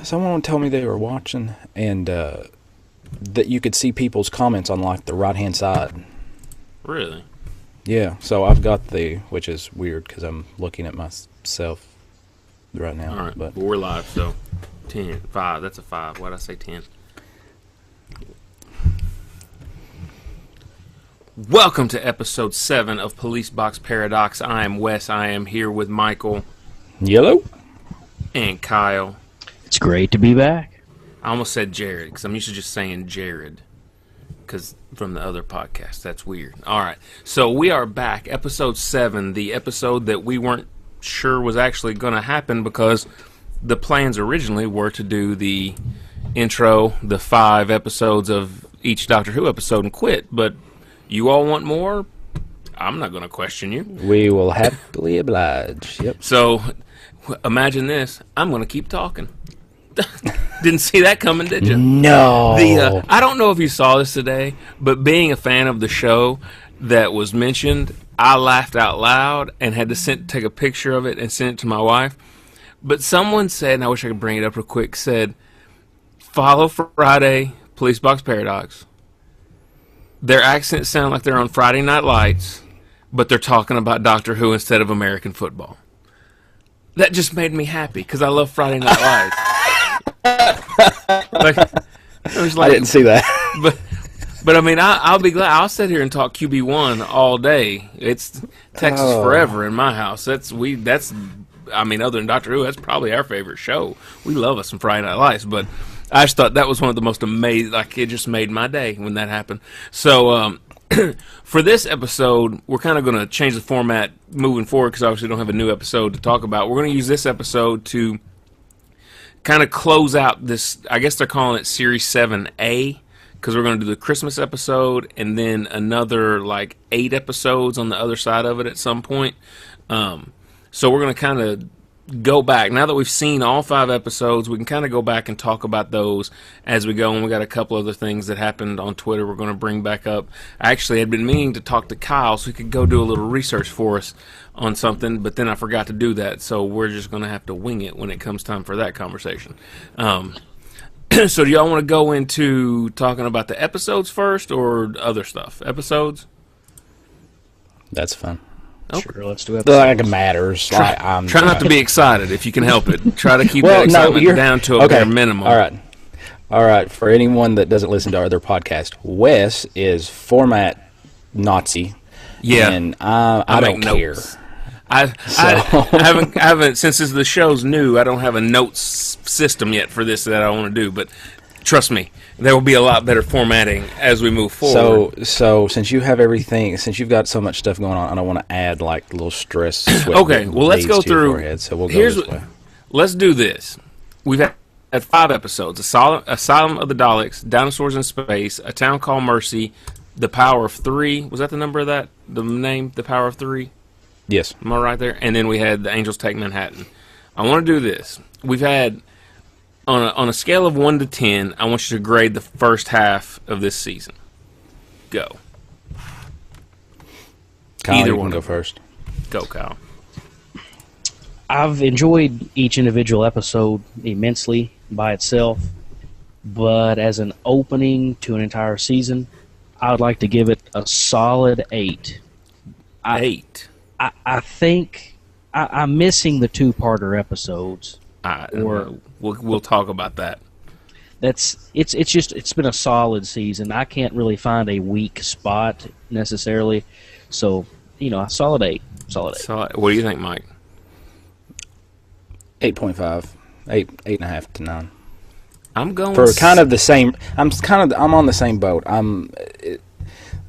Someone told me they were watching, and that you could see people's comments on like the right hand side. Really? Yeah, so I've got which is weird because I'm looking at myself right now. All right, but we're live, so 10, 5. That's a 5. Why did I say 10? Welcome to episode 7 of Police Box Paradox. I am Wes. I am here with Michael. Yellow? And Kyle. It's great to be back. I almost said Jared because I'm used to just saying Jared because from the other podcast. That's weird. All right, so we are back. Episode 7, the episode that we weren't sure was actually going to happen because the plans originally were to do the intro, the 5 episodes of each Doctor Who episode and quit, but you all want more? I'm not going to question you. We will happily oblige. Yep. So imagine this. I'm going to keep talking. Didn't see that coming, did you? No. I don't know if you saw this today, but being a fan of the show that was mentioned, I laughed out loud and had to take a picture of it and send it to my wife. But someone said, and I wish I could bring it up real quick, said, follow Friday, Police Box Paradox. Their accents sound like they're on Friday Night Lights, but they're talking about Doctor Who instead of American football. That just made me happy because I love Friday Night Lights. I didn't see that. But I mean, I'll be glad. I'll sit here and talk QB1 all day. It's Texas forever in my house. I mean, other than Doctor Who, that's probably our favorite show. We love us some Friday Night Lights, but I just thought that was one of the most amazing. Like, it just made my day when that happened. So for this episode, we're kind of going to change the format moving forward because obviously we don't have a new episode to talk about. We're going to use this episode to kind of close out this. I guess they're calling it Series 7A because we're going to do the Christmas episode and then another like 8 episodes on the other side of it at some point. So we're going to kind of go back. Now that we've seen all 5 episodes, we can kind of go back and talk about those as we go. And we got a couple other things that happened on Twitter we're going to bring back up. I actually had been meaning to talk to Kyle so he could go do a little research for us on something, but then I forgot to do that. So we're just going to have to wing it when it comes time for that conversation. So do y'all want to go into talking about the episodes first or other stuff? Episodes? That's fun. Okay. Sure, let's do it. Like it matters. Try not to be excited if you can help it. Try to keep that excitement down to a bare minimum. All right. For anyone that doesn't listen to our other podcast, Wes is format Nazi. Yeah, and I don't care. I haven't since the show's new. I don't have a notes system yet for this that I want to do. But trust me, there will be a lot better formatting as we move forward. So since you have everything, since you've got so much stuff going on, I don't want to add like little stress. Okay, well let's go through. Forehead, so we'll go this way. Let's do this. We've had 5 episodes: Asylum of the Daleks, Dinosaurs in Space, A Town Called Mercy, The Power of 3. Was that the number of that? The name, The Power of 3? Yes. Am I right there? And then we had The Angels Take Manhattan. I want to do this. We've had, on a scale of 1 to 10, I want you to grade the first half of this season. Go. Kyle, Either you one. Can go first. Go, Kyle. I've enjoyed each individual episode immensely by itself, but as an opening to an entire season, I would like to give it a solid 8. 8. I think I'm missing the 2-parter episodes. We'll talk about that. It's been a solid season. I can't really find a weak spot necessarily. So, a solid 8. Solid 8. So, what do you think, Mike? 8.5. 8.5 to 9. I'm going for kind of the same. I'm on the same boat.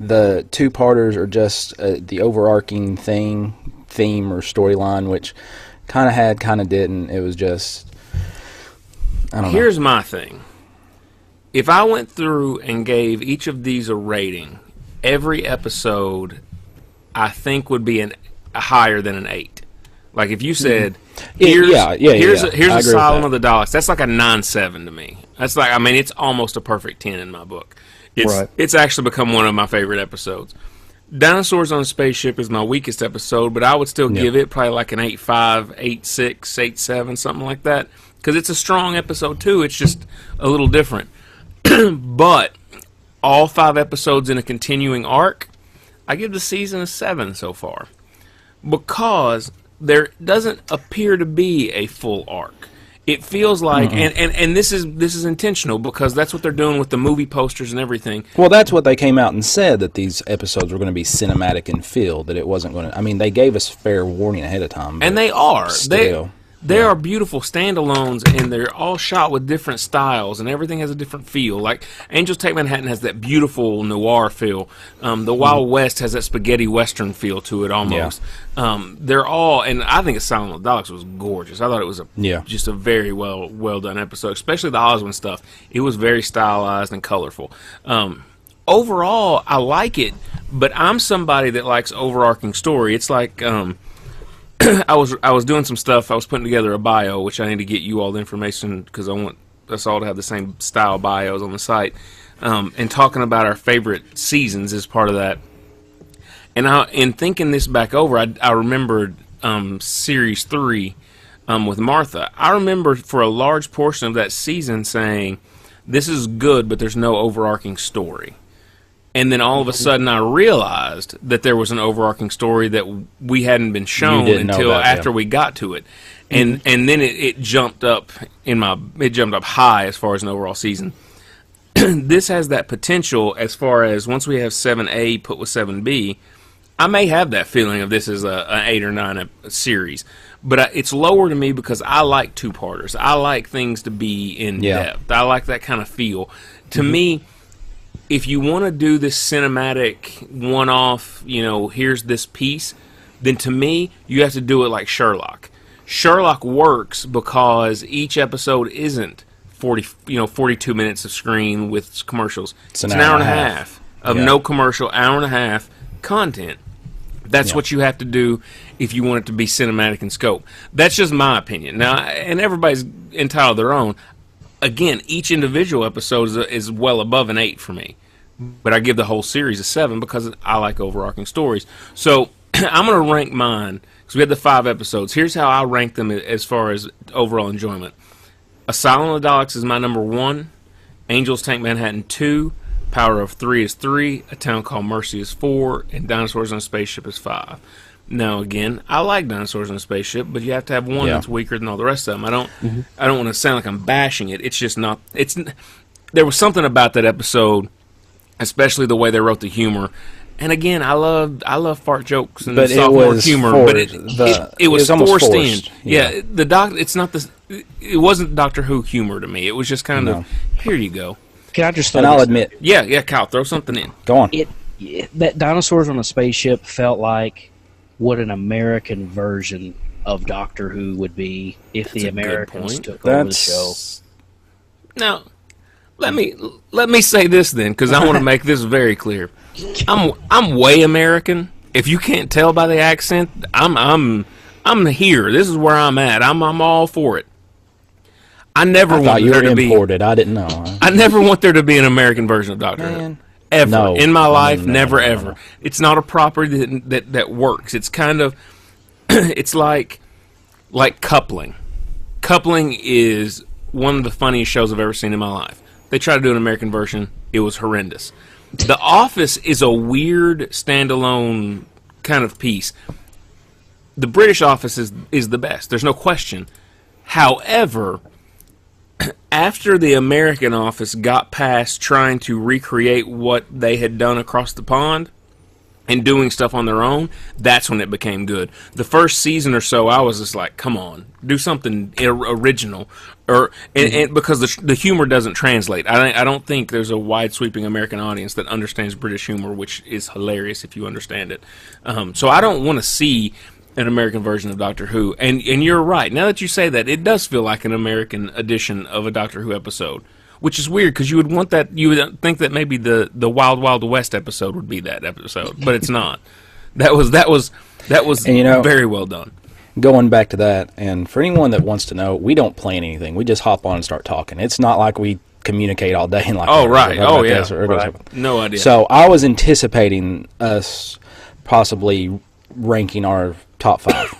The 2-parters are just the overarching theme or storyline, which kind of had, kind of didn't. It was just, I don't know. Here's my thing. If I went through and gave each of these a rating, every episode I think would be higher than an 8. Like if you said, here's Asylum of the Daleks, that's like a 9.7 to me. That's like, I mean, it's almost a perfect 10 in my book. It's actually become one of my favorite episodes. Dinosaurs on a Spaceship is my weakest episode, but I would still give it probably like an 8.5, 8.6, 8.7, something like that. because it's a strong episode too. It's just a little different. But all 5 episodes in a continuing arc, I give the season a 7 so far, because there doesn't appear to be a full arc. It feels like, and this is intentional, because that's what they're doing with the movie posters and everything. Well, that's what they came out and said, that these episodes were going to be cinematic in feel, that it wasn't going to... I mean, they gave us fair warning ahead of time. And they are. Still, They are beautiful standalones, and they're all shot with different styles, and everything has a different feel. Like, Angels Take Manhattan has that beautiful noir feel. The Wild West has that spaghetti western feel to it, almost. Yeah. They're all, and I think Asylum of the Daleks was gorgeous. I thought it was just a very well done episode, especially the Oswin stuff. It was very stylized and colorful. Overall, I like it, but I'm somebody that likes overarching story. It's like... I was doing some stuff. I was putting together a bio, which I need to get you all the information, because I want us all to have the same style bios on the site, and talking about our favorite seasons is part of that. And in thinking this back over, I remembered Series 3 with Martha. I remember for a large portion of that season saying, this is good, but there's no overarching story. And then all of a sudden I realized that there was an overarching story that we hadn't been shown until after we got to it. And and then it jumped up high as far as an overall season. This has that potential as far as once we have 7A put with 7B, I may have that feeling of this is an 8 or 9 series. But it's lower to me because I like two-parters. I like things to be in depth. I like that kind of feel. To me, if you want to do this cinematic one-off, here's this piece, then to me, you have to do it like Sherlock. Sherlock works because each episode isn't 42 minutes of screen with commercials. It's an hour and a half of no commercial, hour and a half content. That's what you have to do if you want it to be cinematic in scope. That's just my opinion. Now, and everybody's entitled to their own. Again, each individual episode is well above an 8 for me. But I give the whole series a 7 because I like overarching stories. So I'm going to rank mine, because we had the 5 episodes. Here's how I rank them as far as overall enjoyment. Asylum of the Daleks is my number 1. Angels Take Manhattan 2. Power of 3 is 3. A Town Called Mercy is 4. And Dinosaurs on a Spaceship is 5. Now, again, I like Dinosaurs on a Spaceship, but you have to have one that's weaker than all the rest of them. I don't want to sound like I'm bashing it. It's just not. There was something about that episode, especially the way they wrote the humor. And again, I love fart jokes and sophomore humor, but it was forced in. Yeah, it wasn't Doctor Who humor to me. It was just kind of, here you go. Can I just? And I'll admit, Kyle, throw something in. Go on. That Dinosaurs on a Spaceship felt like what an American version of Doctor Who would be if the Americans took over the show. Now, let me say this then, because I want to make this very clear. I'm way American. If you can't tell by the accent, I'm here. This is where I'm at. I'm all for it. I never want there to be imported. I didn't know. I never want there to be an American version of Doctor Who. Ever in my life, never ever. It's not a property that works. It's kind of it's like Coupling. Coupling is one of the funniest shows I've ever seen in my life. They tried to do an American version. It was horrendous. The Office is a weird standalone kind of piece. The British Office is the best. There's no question. However, after the American Office got past trying to recreate what they had done across the pond and doing stuff on their own, that's when it became good. The first season or so, I was just like, come on, do something original. And because the humor doesn't translate. I don't think there's a wide-sweeping American audience that understands British humor, which is hilarious if you understand it. So I don't want to see an American version of Doctor Who. And you're right. Now that you say that, it does feel like an American edition of a Doctor Who episode, which is weird because you would think that maybe the Wild Wild West episode would be that episode, but it's not. That was and, very well done. Going back to that, and for anyone that wants to know, we don't plan anything. We just hop on and start talking. It's not like we communicate all day and like right. Right. No idea. So I was anticipating us possibly ranking our top 5.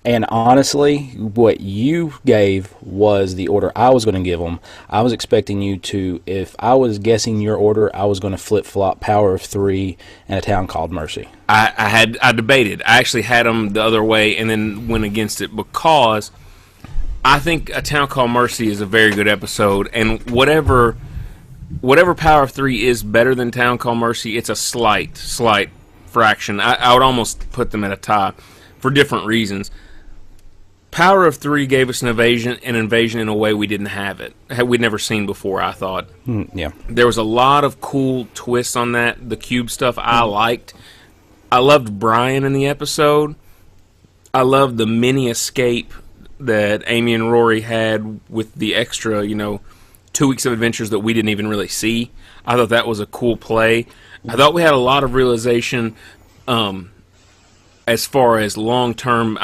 And honestly, what you gave was the order I was going to give them. I was expecting you to, if I was guessing your order, I was going to flip-flop Power of Three and A Town Called Mercy. I debated. I actually had them the other way and then went against it because I think A Town Called Mercy is a very good episode, and whatever Power of Three is better than Town Called Mercy, it's a slight fraction. I would almost put them at a tie for different reasons. Power of Three gave us an invasion in a way we didn't have it. We'd never seen before, I thought. Yeah. There was a lot of cool twists on that. The cube stuff I liked. I loved Brian in the episode. I loved the mini escape that Amy and Rory had with the extra, 2 weeks of adventures that we didn't even really see. I thought that was a cool play. I thought we had a lot of realization as far as long-term,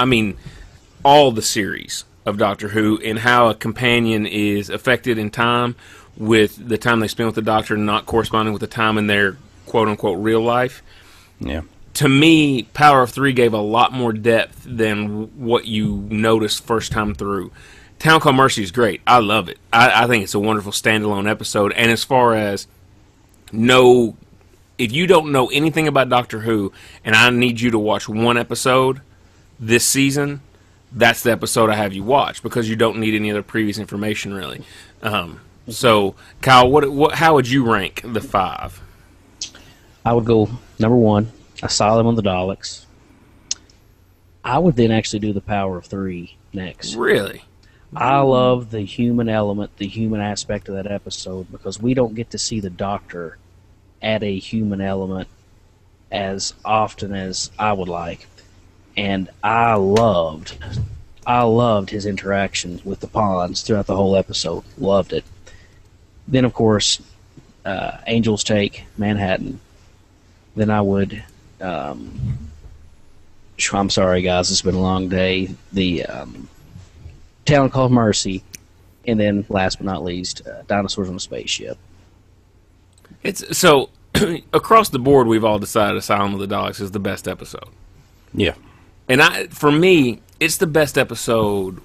all the series of Doctor Who and how a companion is affected in time with the time they spend with the Doctor not corresponding with the time in their quote-unquote real life. Yeah. To me, Power of Three gave a lot more depth than what you noticed first time through. Town Called Mercy is great. I love it. I think it's a wonderful standalone episode. And as far as if you don't know anything about Doctor Who and I need you to watch one episode this season, that's the episode I have you watch because you don't need any other previous information really. So, Kyle, how would you rank the 5? I would go number 1, Asylum of the Daleks. I would then actually do the Power of Three next. Really? I love the human element, the human aspect of that episode because we don't get to see the Doctor add a human element as often as I would like. And I loved his interactions with the pawns throughout the whole episode. Loved it. Then, of course, Angel's Take, Manhattan. Then I would... I'm sorry, guys. It's been a long day. The Town Called Mercy. And then, last but not least, Dinosaurs on a Spaceship. It's so across the board, we've all decided Asylum of the Daleks is the best episode. Yeah. And for me, it's the best episode.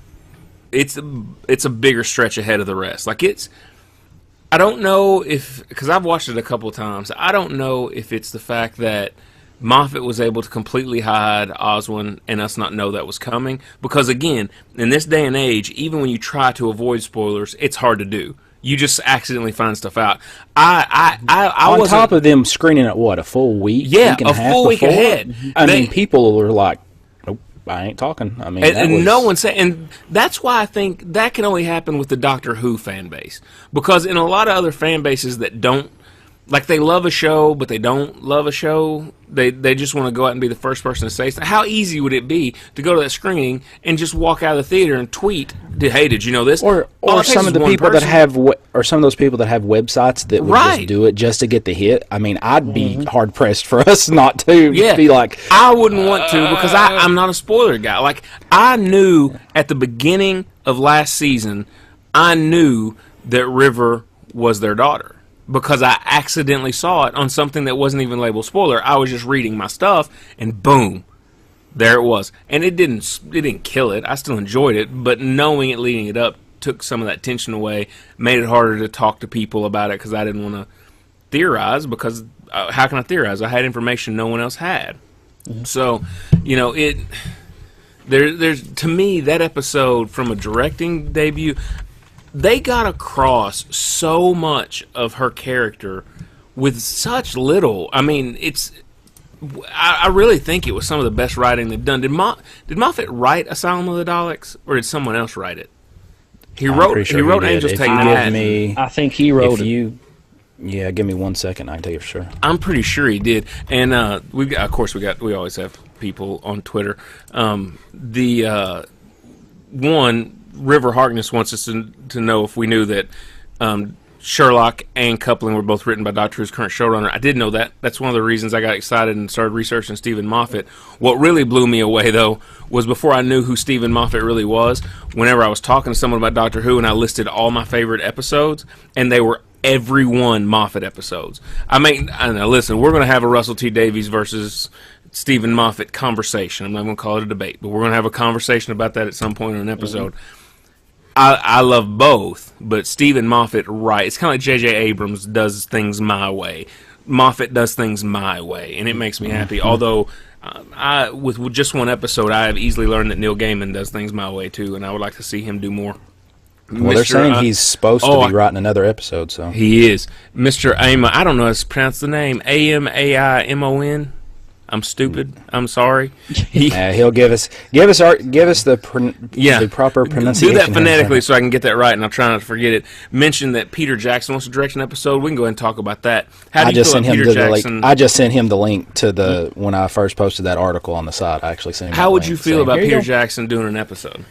It's a bigger stretch ahead of the rest. I don't know because I've watched it a couple of times. I don't know if it's the fact that Moffat was able to completely hide Oswin and us not know that was coming. Because again, in this day and age, even when you try to avoid spoilers, it's hard to do. You just accidentally find stuff out. On top of them screening it, a full week? Yeah, week and a full week ahead. I mean, people were like, nope, I ain't talking. I mean, and no one said, and that's why I think that can only happen with the Doctor Who fan base. Because in a lot of other fan bases that don't, they love a show, but they don't love a show. They just want to go out and be the first person to say something. How easy would it be to go to that screening and just walk out of the theater and tweet, "Hey, did you know this?" Or some of the people that have, or some of those people that have websites that would just do it just to get the hit. I mean, I'd be hard pressed for us not to. Yeah. Be like, I wouldn't want to because I'm not a spoiler guy. I knew at the beginning of last season, I knew that River was their daughter. Because I accidentally saw it on something that wasn't even labeled spoiler. I was just reading my stuff, and boom, there it was. And it didn't kill it. I still enjoyed it, but knowing it leading it up took some of that tension away, made it harder to talk to people about it because I didn't want to theorize. Because how can I theorize? I had information no one else had. Mm-hmm. So, there's to me that episode from a directing debut. They got across so much of her character with such little. I mean, I really think it was some of the best writing they've done. Did Moffat write Asylum of the Daleks, or did someone else write it? He wrote Angel's Take Manhattan. I think he wrote it. Yeah, give me 1 second. I can tell you for sure. I'm pretty sure he did. And we always have people on Twitter. River Harkness wants us to know if we knew that Sherlock and Coupling were both written by Doctor Who's current showrunner. I did know that. That's one of the reasons I got excited and started researching Stephen Moffat. What really blew me away, though, was before I knew who Stephen Moffat really was, whenever I was talking to someone about Doctor Who and I listed all my favorite episodes, and they were every one Moffat episodes. I mean, listen, we're going to have a Russell T. Davies versus Stephen Moffat conversation. I'm not going to call it a debate, but we're going to have a conversation about that at some point in an episode. I love both, but Stephen Moffat, right? It's kind of like J.J. Abrams does things my way. Moffat does things my way, and it makes me happy. Although, with just one episode, I have easily learned that Neil Gaiman does things my way too, and I would like to see him do more. Well, they're saying he's supposed to be writing another episode, so he is. Mr. Amon, I don't know how to pronounce the name. Amaimon. I'm stupid. I'm sorry. He'll give us the proper pronunciation. Do that phonetically so I can get that right, and I'll try not to forget it. Mention that Peter Jackson wants to direct an episode. We can go ahead and talk about that. How do you feel about Peter Jackson? I just sent him the link to when I first posted that article on the site. I actually sent him. How would you feel about Peter Jackson doing an episode?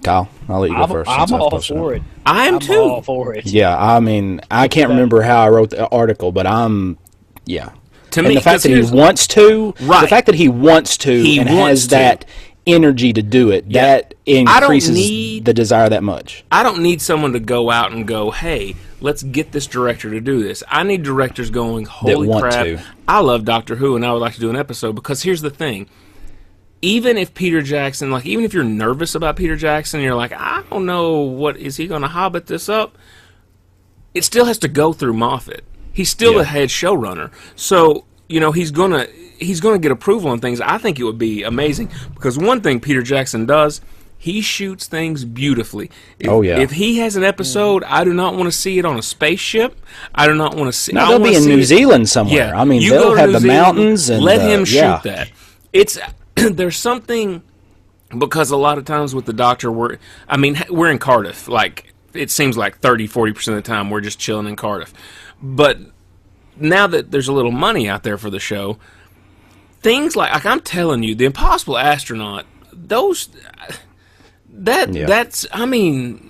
Kyle, I'll let you go first. I'm all for it. I am too. All for it. Yeah, I mean, I can't remember how I wrote the article, but yeah. To me, the fact that he wants to, and has that energy to do it, that increases the desire that much. I don't need someone to go out and go, hey, let's get this director to do this. I need directors going, holy crap, I love Doctor Who, and I would like to do an episode, because here's the thing. Even if Peter Jackson, even if you're nervous about Peter Jackson, you're like, I don't know, is he going to hobbit this up? It still has to go through Moffat. He's still the head showrunner. So, he's gonna get approval on things. I think it would be amazing, because one thing Peter Jackson does, he shoots things beautifully. If he has an episode, I do not want to see it on a spaceship. I do not want to see it. No, they'll be in New Zealand somewhere. Yeah, I mean, they'll have the mountains. And let him shoot that. There's something, because a lot of times with the Doctor, we're in Cardiff. It seems like 30-40% of the time we're just chilling in Cardiff. But now that there's a little money out there for the show, things like I'm telling you, the Impossible Astronaut, that's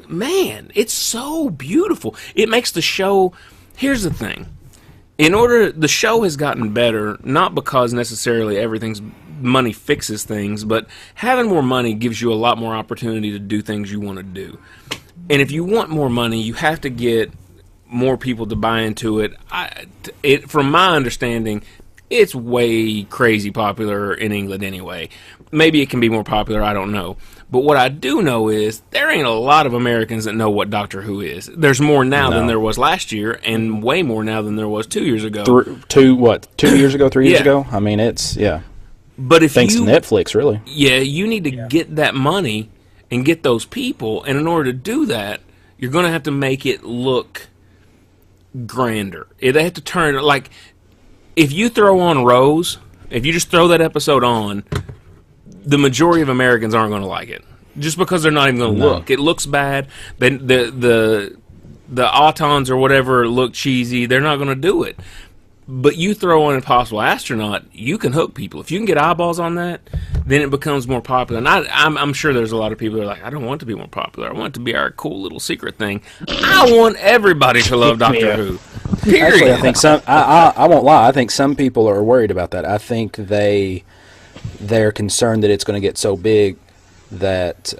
man, it's so beautiful. It makes the show. Here's the thing. The show has gotten better, not because necessarily money fixes things, but having more money gives you a lot more opportunity to do things you want to do. And if you want more money, you have to get more people to buy into it. From my understanding, it's way crazy popular in England anyway. Maybe it can be more popular, I don't know. But what I do know is there ain't a lot of Americans that know what Doctor Who is. There's more now than there was last year, and way more now than there was 2 years ago. 2 years ago, 3 years ago? I mean, it's, But thanks to Netflix, really. Yeah, you need to get that money and get those people, and in order to do that, you're going to have to make it look grander. They have to turn, if you throw on Rose, if you just throw that episode on, the majority of Americans aren't going to like it, just because they're not even going to look. It looks bad. The Autons or whatever look cheesy. They're not going to do it. But you throw on Impossible Astronaut, you can hook people. If you can get eyeballs on that, then it becomes more popular. And I'm sure there's a lot of people that are like, I don't want it to be more popular. I want it to be our cool little secret thing. I want everybody to love Doctor Who. Period. Actually, I think I won't lie. I think some people are worried about that. I think they're concerned that it's going to get so big that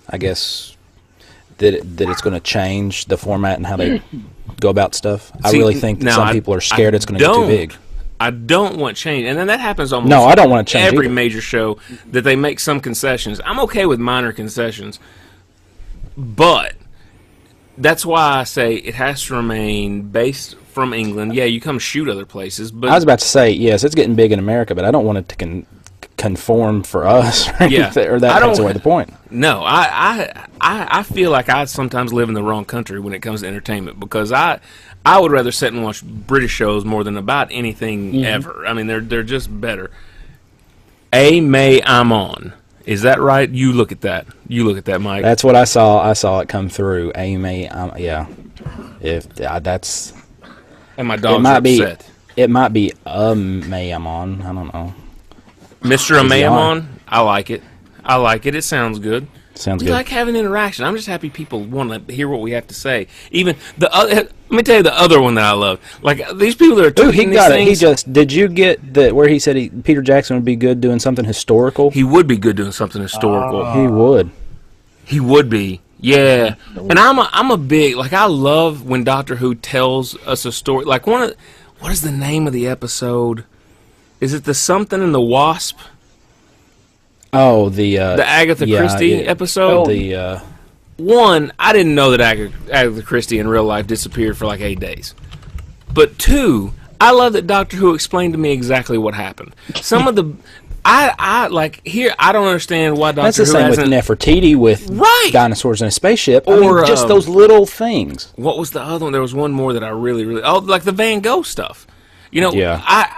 I guess that it's going to change the format and how they go about stuff. I really think that some people are scared it's going to get too big. I don't want change, and then that happens almost. No, I don't want to change every either. major show that they make some concessions. I'm okay with minor concessions, but that's why I say it has to remain based from England. Yeah, you come shoot other places, but I was about to say yes, it's getting big in America, but I don't want it to conform for us. Or that takes away the point. No, I feel like I sometimes live in the wrong country when it comes to entertainment, because I would rather sit and watch British shows more than about anything ever. I mean, they're just better. I'm on. Is that right? You look at that. Mike. That's what I saw. I saw it come through. Yeah. That's. And my dog's upset. It might be Mayamon. I don't know. Mr. Mayamon. I like it. It sounds good. Sounds we good. like having interaction. I'm just happy people want to hear what we have to say. Even the other, let me tell you the other one that I love. These people that are tweeting these things. Did you get where he said Peter Jackson would be good doing something historical? He would be good doing something historical. He would. He would be. Yeah. And I'm a big, I love when Doctor Who tells us a story. what is the name of the episode? Is it the something and the wasp? Oh, the Agatha Christie episode? One, I didn't know that Agatha Christie in real life disappeared for like 8 days. But two, I love that Doctor Who explained to me exactly what happened. Some of the... I don't understand why Doctor Who That's the same with Nefertiti, with dinosaurs in a spaceship. Or just those little things. What was the other one? There was one more that I really... Oh, like the Van Gogh stuff. You know,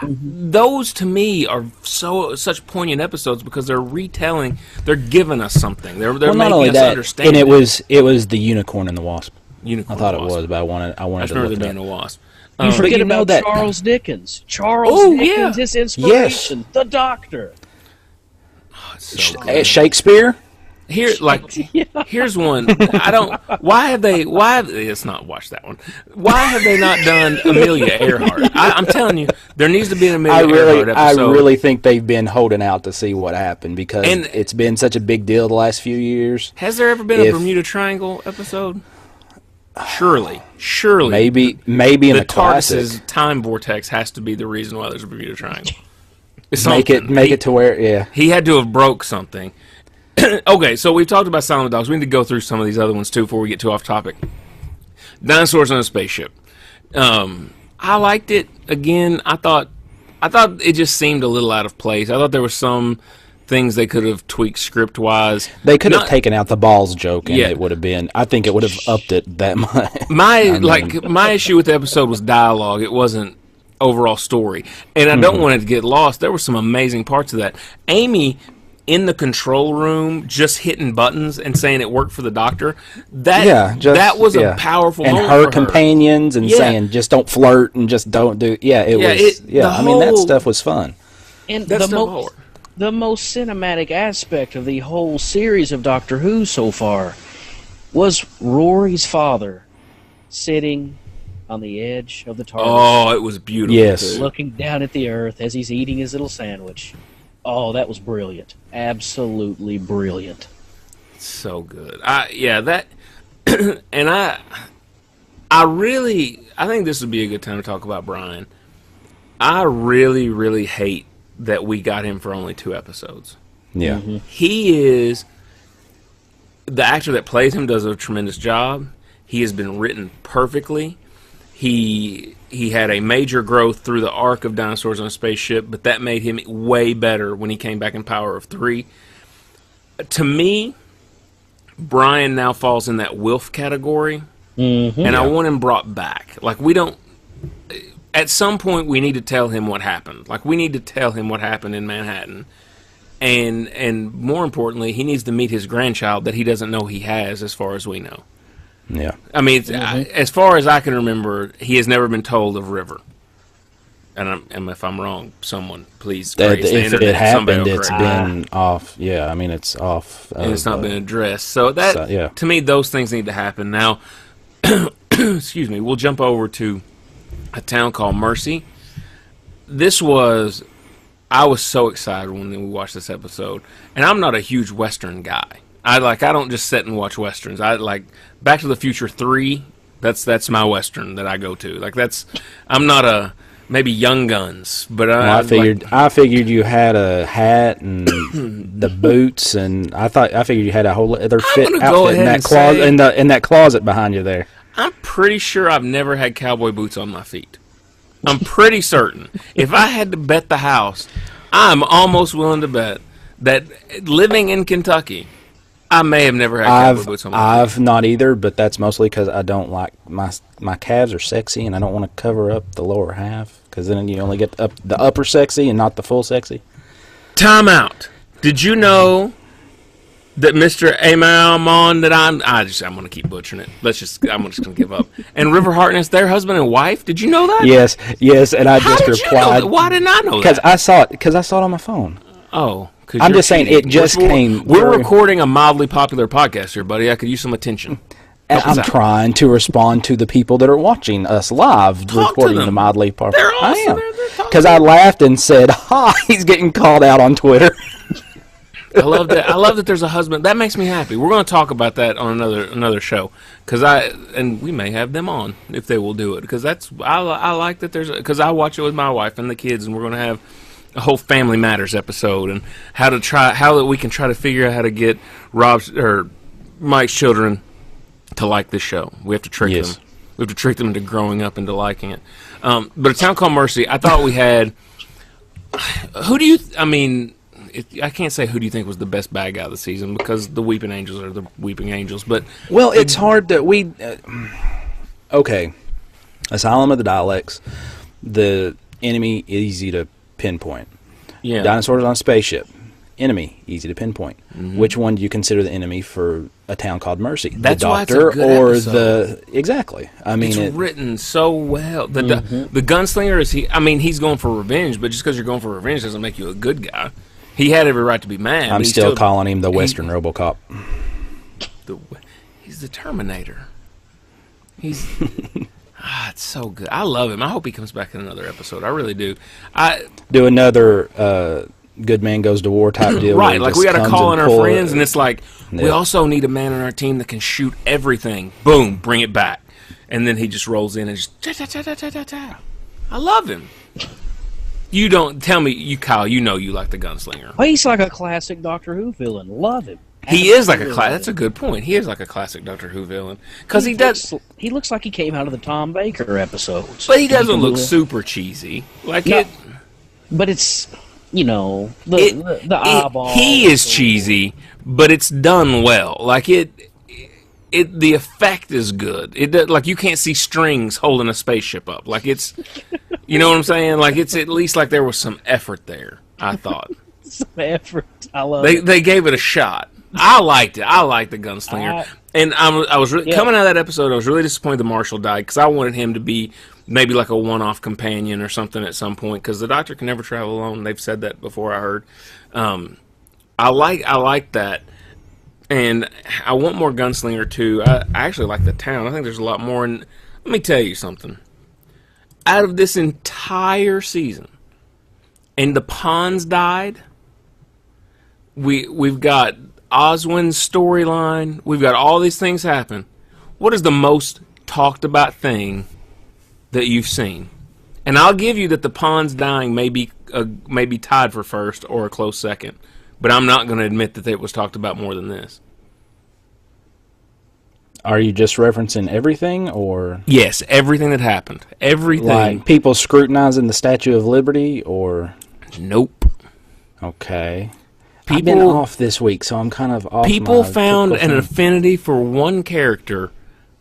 those to me are such poignant episodes because they're retelling. They're giving us something. They're making us understand. And it was the unicorn and the wasp. I thought it was, but I wanted to look it up. The wasp. You forget about Charles Dickens. Charles Dickens, his inspiration, the Doctor. Oh, so Shakespeare. Here's one. Let's not watch that one. Why have they not done Amelia Earhart? I'm telling you, there needs to be an Amelia Earhart episode. I really think they've been holding out to see what happened because it's been such a big deal the last few years. Has there ever been a Bermuda Triangle episode? Surely. Maybe in the TARDIS's time vortex has to be the reason why there's a Bermuda Triangle. Make it to where he had to have broke something. Okay, so we've talked about Silent Dogs. We need to go through some of these other ones too before we get too off topic. Dinosaurs on a Spaceship. I liked it. Again, I thought it just seemed a little out of place. I thought there were some things they could have tweaked script wise. They could have taken out the balls joke, and it would have been. I think it would have upped it that much. My issue with the episode was dialogue. It wasn't overall story, and I don't want it to get lost. There were some amazing parts of that. Amy in the control room just hitting buttons and saying it worked for the Doctor. That was a powerful moment for her companions and saying just don't flirt and just don't do that stuff was fun. And the most cinematic aspect of the whole series of Doctor Who so far was Rory's father sitting on the edge of the TARDIS. Oh, it was beautiful. Yes. Looking down at the Earth as he's eating his little sandwich. Oh, that was brilliant. Absolutely brilliant. So good. I think this would be a good time to talk about Brian. I really, really hate that we got him for only 2 episodes. Yeah. Mm-hmm. He is... The actor that plays him does a tremendous job. He has been written perfectly. He had a major growth through the arc of Dinosaurs on a Spaceship, but that made him way better when he came back in Power of 3. To me, Brian now falls in that Wilf category, and I want him brought back. Like, we don't... At some point, we need to tell him what happened. Like, we need to tell him what happened in Manhattan. And more importantly, he needs to meet his grandchild that he doesn't know he has, as far as we know. Yeah. I mean, as far as I can remember, he has never been told of River. And if I'm wrong, someone please praise the if internet. it happened, it's been off. Yeah, I mean, it's off. And it's not been addressed. So that, to me, those things need to happen. Now, excuse me, we'll jump over to a town called Mercy. I was so excited when we watched this episode. And I'm not a huge Western guy. I don't just sit and watch Westerns. I like Back to the Future 3. That's my Western that I go to. I'm not a maybe Young Guns, but I figured you had a hat and the boots, and I figured you had a whole other outfit in that closet in that closet behind you there. I'm pretty sure I've never had cowboy boots on my feet. I'm pretty certain. If I had to bet the house, I'm almost willing to bet that living in Kentucky, I may have never had cowboy boots on my feet. I've not either, but that's mostly because I don't like my calves are sexy, and I don't want to cover up the lower half because then you only get the upper sexy and not the full sexy. Time out. Did you know that Mr. Amalmon that I'm going to keep butchering it. I'm just going to give up. And River Harkness, their husband and wife. Did you know that? Yes, and I just replied. Why didn't I know that? Because I saw it on my phone. Oh. I'm just saying it just came. We're recording a mildly popular podcast here, buddy. I could use some attention. And I'm trying to respond to the people that are watching us live, recording the mildly popular. They're awesome. I am. Because I laughed and said, "Ha! He's getting called out on Twitter." I love that. I love that there's a husband. That makes me happy. We're going to talk about that on another show and we may have them on if they will do it because I like that because I watch it with my wife and the kids and we're going to have a whole Family Matters episode and how that we can try to figure out how to get Mike's children to like this show. We have to trick them. We have to trick them into growing up into liking it. But A Town Called Mercy, I thought we had. I can't say who do you think was the best bad guy of the season because the Weeping Angels are the Weeping Angels. But it's hard that okay, Asylum of the Daleks, the enemy easy to pinpoint. Yeah, Dinosaurs on a Spaceship, enemy easy to pinpoint. Mm-hmm. Which one do you consider the enemy for A Town Called Mercy? That's the why Doctor it's a good or episode. Exactly? I mean, it's written so well. The gunslinger is he's going for revenge, but just because you're going for revenge doesn't make you a good guy. He had every right to be mad. I'm still calling him the Western RoboCop. He's the Terminator. He's it's so good. I love him. I hope he comes back in another episode. I really do. Do another Good Man Goes to War type deal. Right, like we got to call in our friends, and it's like, yeah. We also need a man on our team that can shoot everything. Boom, bring it back. And then he just rolls in and just ta-ta-ta-ta-ta-ta. I love him. You don't tell me, Kyle, you know you like the gunslinger. Well, he's like a classic Doctor Who villain. Love him. He is like a that's a good point. He is like a classic Doctor Who villain because he looks like he came out of the Tom Baker episodes. But he doesn't look super cheesy. Like no, it. But it's the eyeball. He is cheesy, but it's done well. Like the effect is good. Like you can't see strings holding a spaceship up. Like it's, you know what I'm saying? Like it's at least like there was some effort there. I thought some effort. I love it. They gave it a shot. I liked it. I liked the gunslinger. And I was coming out of that episode. I was really disappointed that Marshall died because I wanted him to be maybe like a one-off companion or something at some point because the Doctor can never travel alone. They've said that before. I heard. I like that. And I want more Gunslinger, too. I actually like the town. I think there's a lot more. And let me tell you something. Out of this entire season, and the Pawns died, we've got Oswin's storyline. We've got all these things happen. What is the most talked about thing that you've seen? And I'll give you that the Pawns dying may be tied for first or a close second. But I'm not going to admit that it was talked about more than this. Are you just referencing everything, or? Yes, everything that happened. Everything. Like people scrutinizing the Statue of Liberty, or? Nope. Okay. I've been off this week, so I'm kind of off. People found an affinity for one character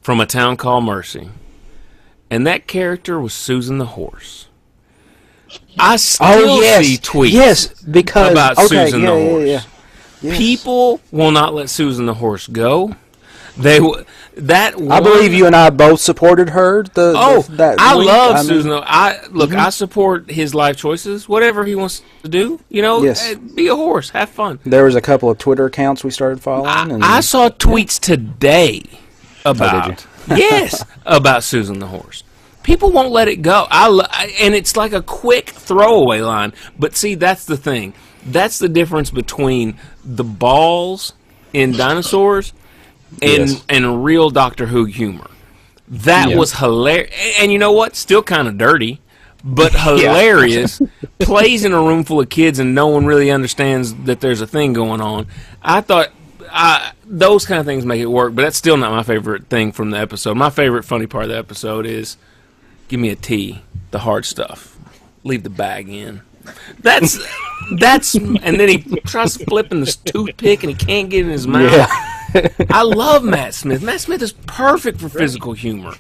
from A Town Called Mercy. And that character was Susan the Horse. I still see tweets about Susan the Horse. Yes. People will not let Susan the Horse go. I believe you and I both supported her. I love Susan. I support his life choices. Whatever he wants to do, be a horse, have fun. There was a couple of Twitter accounts we started following. I saw tweets today about about Susan the Horse. People won't let it go. And it's like a quick throwaway line. But see, that's the thing. That's the difference between the balls in dinosaurs and real Doctor Who humor. That was hilarious. And you know what? Still kind of dirty, but hilarious. Plays in a room full of kids and no one really understands that there's a thing going on. I thought those kind of things make it work, but that's still not my favorite thing from the episode. My favorite funny part of the episode is, give me a tea, the hard stuff. Leave the bag in. That's, and then he tries flipping this toothpick and he can't get it in his mouth. Yeah. I love Matt Smith. Matt Smith is perfect for physical humor.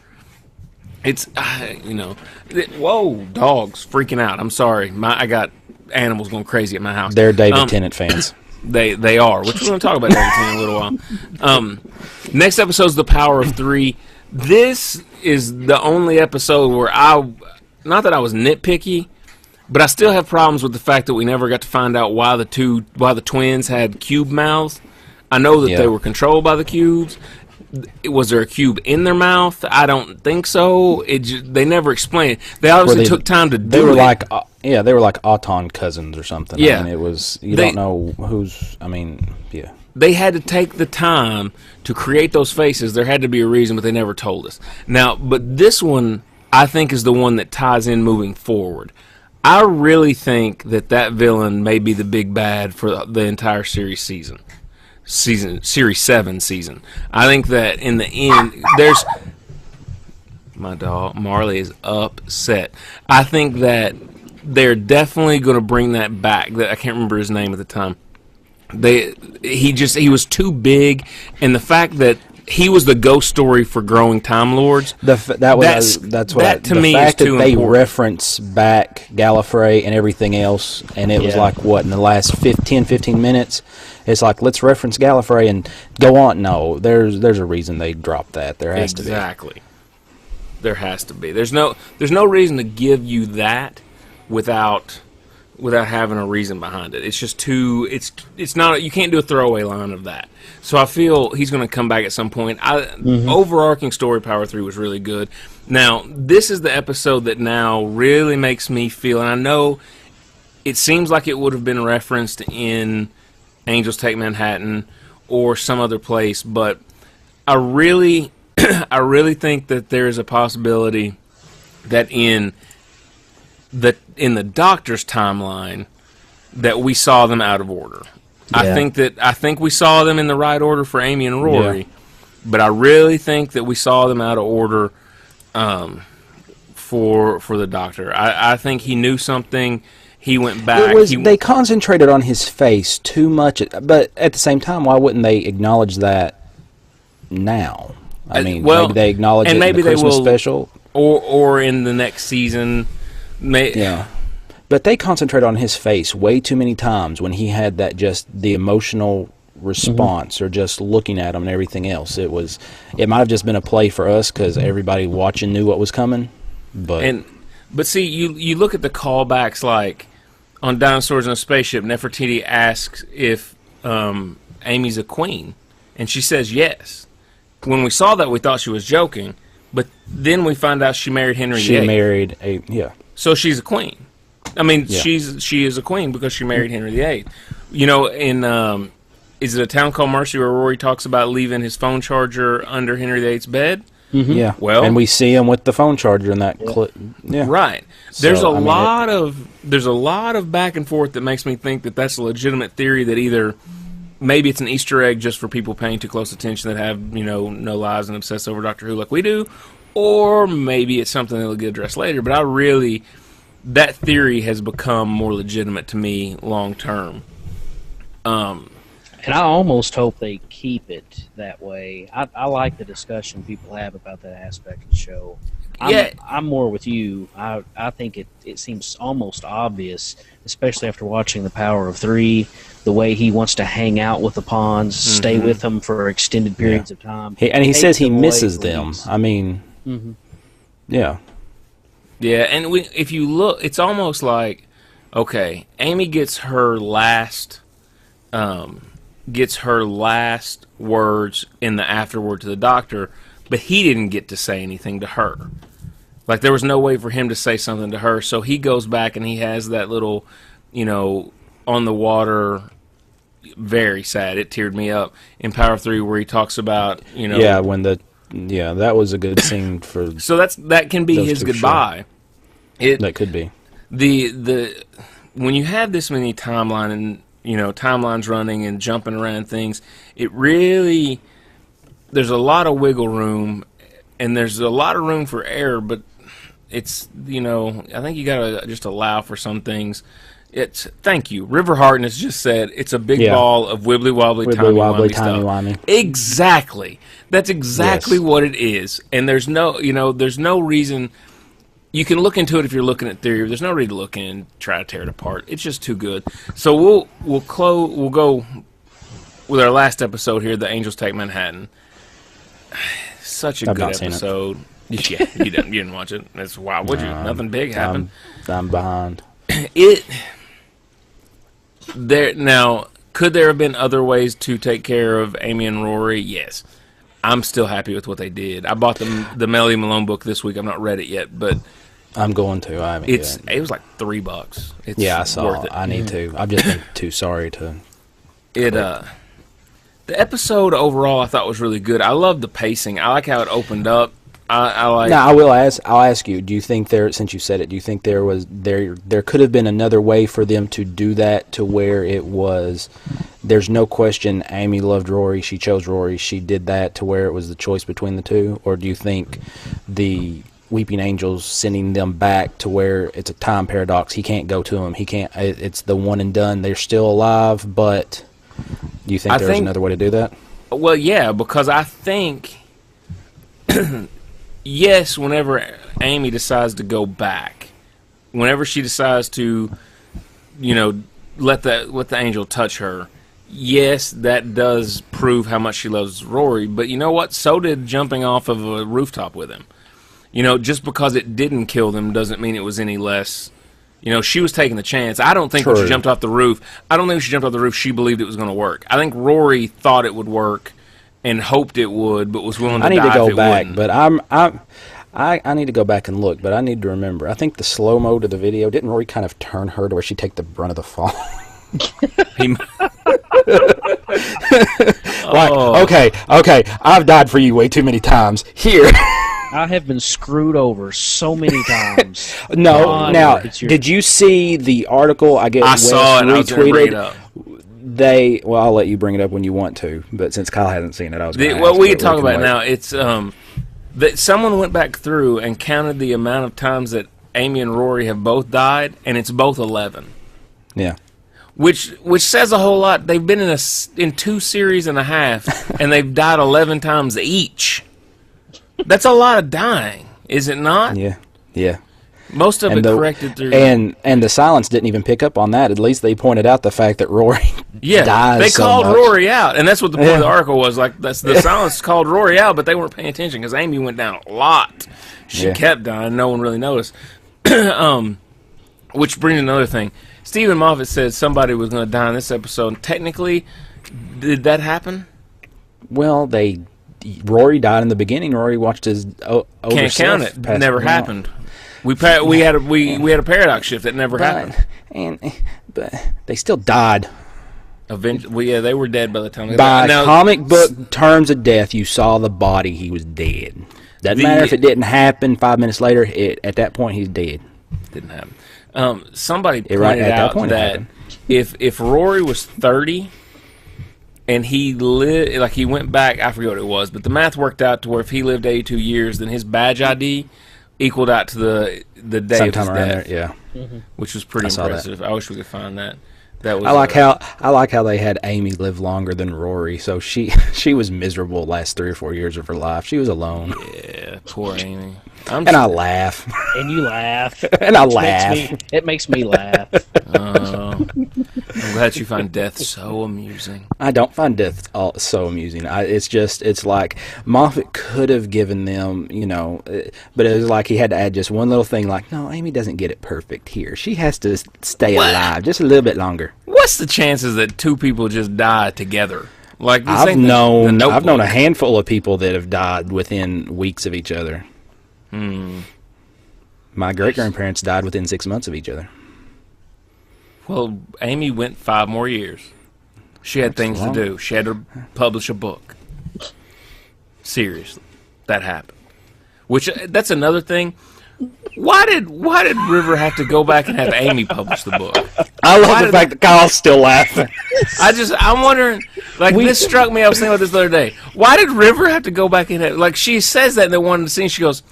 It's, whoa, dogs freaking out. I'm sorry. I got animals going crazy at my house. They're David Tennant fans. They are, which we're going to talk about David Tennant in a little while. Next episode is The Power of Three. This is the only episode where not that I was nitpicky, but I still have problems with the fact that we never got to find out why the twins had cube mouths. I know that they were controlled by the cubes. Was there a cube in their mouth? I don't think so. They never explained it. They obviously took time to do it. They were like Yeah, they were like Auton cousins or something. Yeah. I mean, it was, you don't know who's, I mean, yeah. They had to take the time to create those faces. There had to be a reason, but they never told us. Now, but this one, I think, is the one that ties in moving forward. I really think that villain may be the big bad for the entire series series 7 season. I think that in the end, there's... My dog, Marley, is upset. I think that they're definitely going to bring that back. I can't remember his name at the time. He was too big, and the fact that he was the ghost story for growing Time Lords. That's what that to me fact is too that they important. reference back Gallifrey and everything else, and it was like what in the last 15 minutes, it's like let's reference Gallifrey and go on. No, there's a reason they dropped that. There has to be. Exactly. There has to be. There's no reason to give you that without having a reason behind it. It's just too. It's not. You can't do a throwaway line of that. So I feel he's going to come back at some point. Overarching story, Power 3 was really good. Now this is the episode that now really makes me feel, and I know it seems like it would have been referenced in Angels Take Manhattan or some other place, but I really think that there is a possibility that in the Doctor's timeline that we saw them out of order. Yeah. I think we saw them in the right order for Amy and Rory, but I really think that we saw them out of order for the Doctor. I think he knew something. He went back. They concentrated on his face too much, but at the same time, why wouldn't they acknowledge that now? I mean, maybe they acknowledge it in the Christmas special, or in the next season. Yeah. But they concentrate on his face way too many times when he had that just the emotional response or just looking at him and everything else. It might have just been a play for us because everybody watching knew what was coming. But see, you look at the callbacks like on Dinosaurs in a Spaceship, Nefertiti asks if Amy's a queen, and she says yes. When we saw that, we thought she was joking, but then we find out she married Henry VIII. She married So she's a queen. I mean, she is a queen because she married Henry VIII. You know, in is it A Town Called Mercy where Rory talks about leaving his phone charger under Henry VIII's bed? Mm-hmm. Yeah. Well, and we see him with the phone charger in that clip. Yeah. Right. There's a lot of back and forth that makes me think that that's a legitimate theory that either maybe it's an Easter egg just for people paying too close attention that have, no lives and obsess over Doctor Who like we do, or maybe it's something that'll get addressed later. But that theory has become more legitimate to me long term. And I almost hope they keep it that way. I like the discussion people have about that aspect of the show. I'm more with you. I think it seems almost obvious, especially after watching The Power of 3, the way he wants to hang out with the Pawns, stay with them for extended periods of time. He says he misses them. I mean, yeah. Yeah, and if you look, it's almost like, okay, Amy gets her last words in the afterword to the Doctor, but he didn't get to say anything to her. Like, there was no way for him to say something to her, so he goes back and he has that little, on the water, very sad, it teared me up, in Power 3 where he talks about, Yeah, that was a good scene for... So that can be his goodbye. Sure. That could be. When you have this many timeline and, timelines running and jumping around things, it really... There's a lot of wiggle room, and there's a lot of room for error, but it's, I think you gotta just allow for some things. Thank you. River Hartness just said it's a big ball of wibbly-wobbly, timey-wimey stuff. Exactly. That's exactly what it is. And there's no reason... You can look into it if you're looking at theory. There's no reason to look in and try to tear it apart. It's just too good. So we'll go with our last episode here, The Angels Take Manhattan. Such a good episode. Yeah, you didn't watch it. That's why would you? Nothing big happened. I'm behind. Now, could there have been other ways to take care of Amy and Rory? Yes. I'm still happy with what they did. I bought the Melody Malone book this week. I've not read it yet, but I'm going to. I haven't It yet. was like $3. It's Yeah, I saw worth it. it. I need to. I've just been too sorry to. The episode overall I thought was really good. I love the pacing. I like how it opened up. I like. Now, I'll ask you. Do you think since you said it, do you think there could have been another way for them to do that to where it was? There's no question. Amy loved Rory. She chose Rory. She did that to where it was the choice between the two. Or do you think the Weeping Angels sending them back to where it's a time paradox? He can't go to him. He can't. It's the one and done. They're still alive, but do you think there's another way to do that? Well, yeah, because I think. Yes, whenever Amy decides to go back, whenever she decides to, let the angel touch her, yes, that does prove how much she loves Rory. But you know what? So did jumping off of a rooftop with him. Just because it didn't kill them doesn't mean it was any less. She was taking the chance. I don't think when she jumped off the roof, she believed it was going to work. I think Rory thought it would work and hoped it would, but was willing to die if it wouldn't. I need to go back, but I need to go back and look, but I need to remember. I think the slow-mo to the video, didn't Rory kind of turn her to where she'd take the brunt of the fall? Okay, I've died for you way too many times. Here. I have been screwed over so many times. Now, did you see the article? I saw it. I was gonna bring it up. I'll let you bring it up when you want to, but since Kyle hasn't seen it, I was going to we can talk about it now. It's that someone went back through and counted the amount of times that Amy and Rory have both died, and it's both 11. Yeah. Which says a whole lot. They've been in 2 series and a half, and they've died 11 times each. That's a lot of dying, is it not? Yeah. Most of it corrected through. And the silence didn't even pick up on that. At least they pointed out the fact that Rory dies they called so much. Rory out, and that's what the point of the article was. Like, the silence called Rory out, but they weren't paying attention because Amy went down a lot. She kept dying. No one really noticed. Which brings another thing. Stephen Moffat said somebody was going to die in this episode. Technically, did that happen? Well, Rory died in the beginning. Rory watched his Can't count it. Never happened. We had a paradox shift that never happened. But they still died. Eventually, they were dead by the time. By comic book terms of death, you saw the body; he was dead. Doesn't matter if it didn't happen 5 minutes later. At that point, he's dead. Didn't happen. Somebody pointed out that if Rory was 30 and he lived, like he went back, I forget what it was, but the math worked out to where if he lived 82 years, then his badge ID equaled out to the day sometime of his around death. There, yeah, which was pretty impressive. I wish we could find that. That was. I like how they had Amy live longer than Rory. So she was miserable the last 3 or 4 years of her life. She was alone. Yeah, poor Amy. I laugh. And you laugh. And I laugh. It makes me laugh. I'm glad you find death so amusing. I don't find death so amusing. It's like Moffat could have given them, but it was like he had to add just one little thing like, no, Amy doesn't get it perfect here. She has to stay alive just a little bit longer. What's the chances that 2 people just die together? Like I've known a handful of people that have died within weeks of each other. My great-grandparents died within 6 months of each other. Well, Amy went 5 more years. She had things to do. She had to publish a book. Seriously, that happened. That's another thing. Why did River have to go back and have Amy publish the book? I love the fact that Kyle's still laughing. I'm wondering, this struck me, I was thinking about this the other day. Why did River have to go back and have, she says that in the one scene, she goes,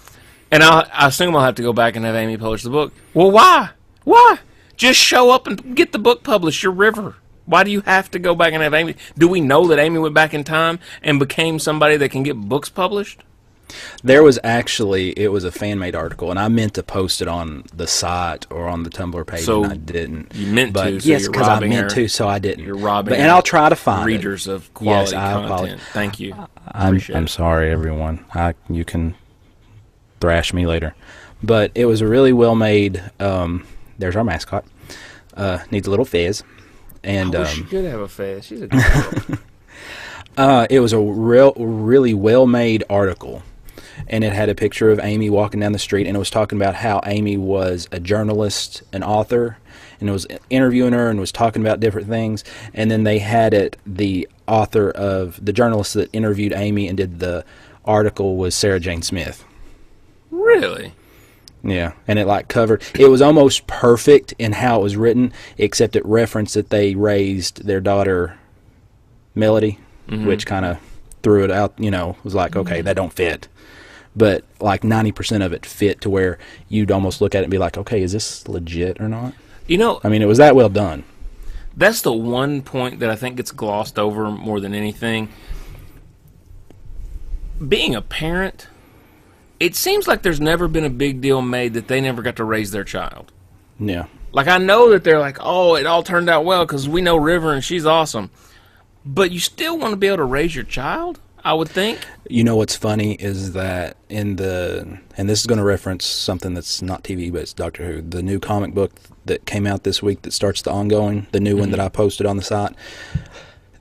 and I assume I'll have to go back and have Amy publish the book. Well, why? Why? Just show up and get the book published. You're River. Why do you have to go back and have Amy? Do we know that Amy went back in time and became somebody that can get books published? There was it was a fan-made article, and I meant to post it on the site or on the Tumblr page, and I didn't. You meant to, so yes, because I meant to, so I didn't. You're robbing and I'll try to find readers of quality content. Thank you. I'm sorry, everyone. You can thrash me later. But it was a really well-made, there's our mascot, needs a little fizz. And, I wish she could have a fizz. She's a good it was a really well-made article. and it had a picture of Amy walking down the street, and it was talking about how Amy was a journalist, an author, and it was interviewing her and was talking about different things. And then they had it, the author of the journalist that interviewed Amy and did the article was Sarah Jane Smith. Really? Yeah, and it like covered, it was almost perfect in how it was written, except it referenced that they raised their daughter Melody, which kind of threw it out, you know, was like, okay, that don't fit. But like 90% of it fit to where you'd almost look at it and be like, okay, is this legit or not? You know, I mean, it was that well done. That's the one point that I think gets glossed over more than anything. Being a parent, it seems like there's never been a big deal made that they never got to raise their child. Yeah. Like, I know that they're like, oh, it all turned out well because we know River and she's awesome. But you still want to be able to raise your child, I would think. You know what's funny is that in the, and this is going to reference something that's not TV, but it's Doctor Who, the new comic book that came out this week that starts the ongoing, the new one that I posted on the site,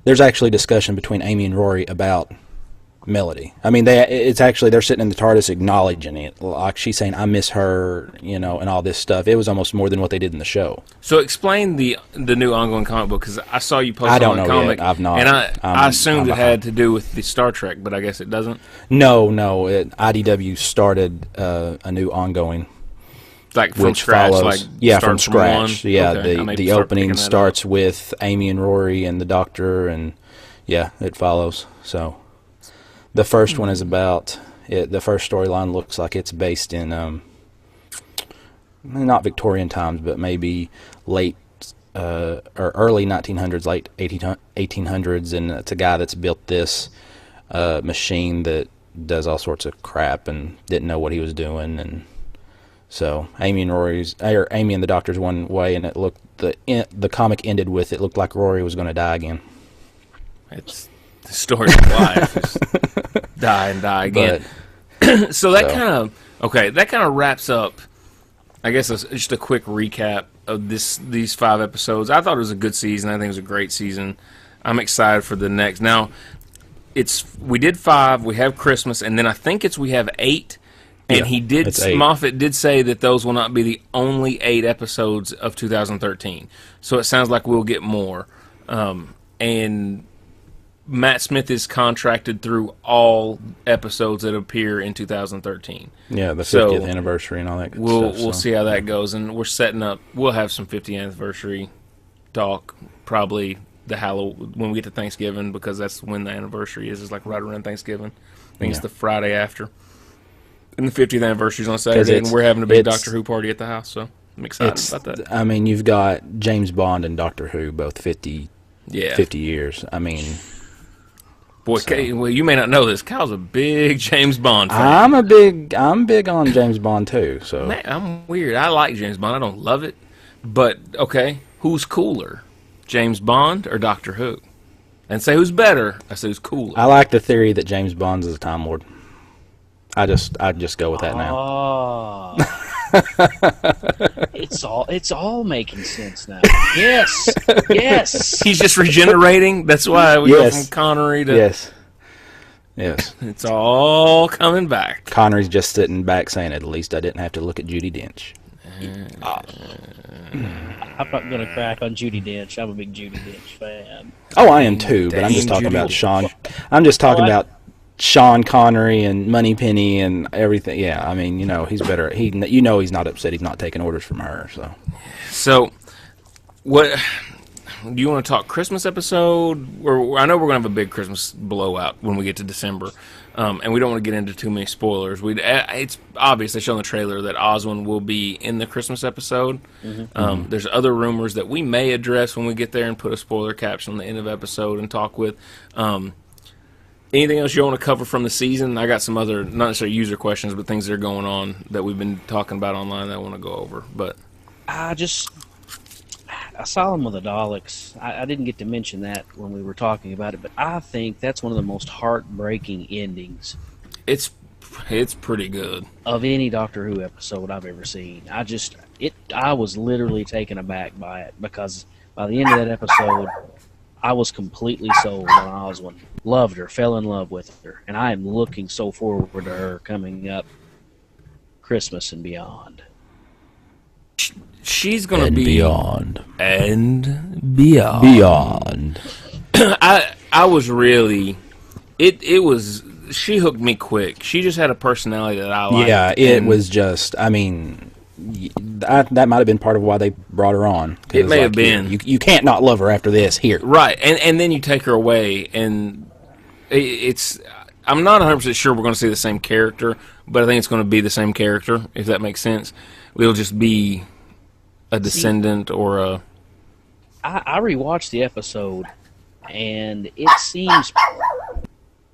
there's actually discussion between Amy and Rory about Melody. I mean, it's actually, they're sitting in the TARDIS acknowledging it. Like, she's saying, I miss her, you know, and all this stuff. It was almost more than what they did in the show. So explain the new ongoing comic book, because I saw you post I don't on the know comic. yet. I've not. And I assumed it had to do with the Star Trek, but I guess it doesn't. No. IDW started a new ongoing. Like from which scratch? follows, Like yeah, starts from scratch. one? Yeah, Okay, the opening starts with Amy and Rory and the Doctor, and yeah, it follows. So the first one is about it. The first storyline looks like it's based in not Victorian times, but maybe late or early 1900s, late 1800s, and it's a guy that's built this machine that does all sorts of crap and didn't know what he was doing. And so Amy and the Doctor's one way, and it looked, the comic ended with, it looked like Rory was going to die again. It's the story of life. Just die and die again. So that kind of wraps up, I guess, just a quick recap of these 5 episodes. I thought it was a good season. I think it was a great season. I'm excited for the next. Now, we did 5. We have Christmas, and then I think we have 8. And yeah, Moffat did say that those will not be the only 8 episodes of 2013. So it sounds like we'll get more. And Matt Smith is contracted through all episodes that appear in 2013. Yeah, the 50th anniversary and all that good stuff. We'll see how that goes. And we're setting up, we'll have some 50th anniversary talk, probably when we get to Thanksgiving, because that's when the anniversary is like right around Thanksgiving. I think it's the Friday after. And the 50th anniversary is on Saturday, and we're having a big Doctor Who party at the house, so I'm excited about that. I mean, you've got James Bond and Doctor Who, both 50 years. I mean... Boy, well, you may not know this. Kyle's a big James Bond fan. I'm big on James Bond, too, so... Man, I'm weird. I like James Bond. I don't love it. But, okay, who's cooler? James Bond or Doctor Who? And say who's better, I say who's cooler. I like the theory that James Bond is a Time Lord. I'd just go with that now. Oh. It's all making sense now. Yes. He's just regenerating. That's why we go from Connery to... Yes. It's all coming back. Connery's just sitting back saying, at least I didn't have to look at Judi Dench. I'm not going to crack on Judi Dench. I'm a big Judi Dench fan. Oh, I am too, but I'm just talking about Sean. I'm just talking about Sean Connery and Moneypenny and everything. Yeah, I mean, you know, he's better. He's not upset. He's not taking orders from her. So, what do you want to talk Christmas episode? Or I know we're going to have a big Christmas blowout when we get to December, and we don't want to get into too many spoilers. It's obvious they show in the trailer that Oswin will be in the Christmas episode. There's other rumors that we may address when we get there and put a spoiler caption on the end of the episode and talk with. Anything else you want to cover from the season? I got some other, not necessarily user questions, but things that are going on that we've been talking about online that I want to go over. But Asylum of the Daleks, I didn't get to mention that when we were talking about it, but I think that's one of the most heartbreaking endings. It's pretty good. Of any Doctor Who episode I've ever seen. I was literally taken aback by it, because by the end of that episode, I was completely sold on Oswin. Loved her, fell in love with her, and I am looking so forward to her coming up Christmas and beyond. She's going to be beyond. And beyond. Beyond. I was really it was she hooked me quick. She just had a personality that I liked. Yeah, it was just, I mean, that might have been part of why they brought her on. It may have been. You can't not love her after this. Here, right? And then you take her away, and it's. I'm not 100% sure we're going to see the same character, but I think it's going to be the same character, if that makes sense. It'll just be a descendant or a. I rewatched the episode, and it seems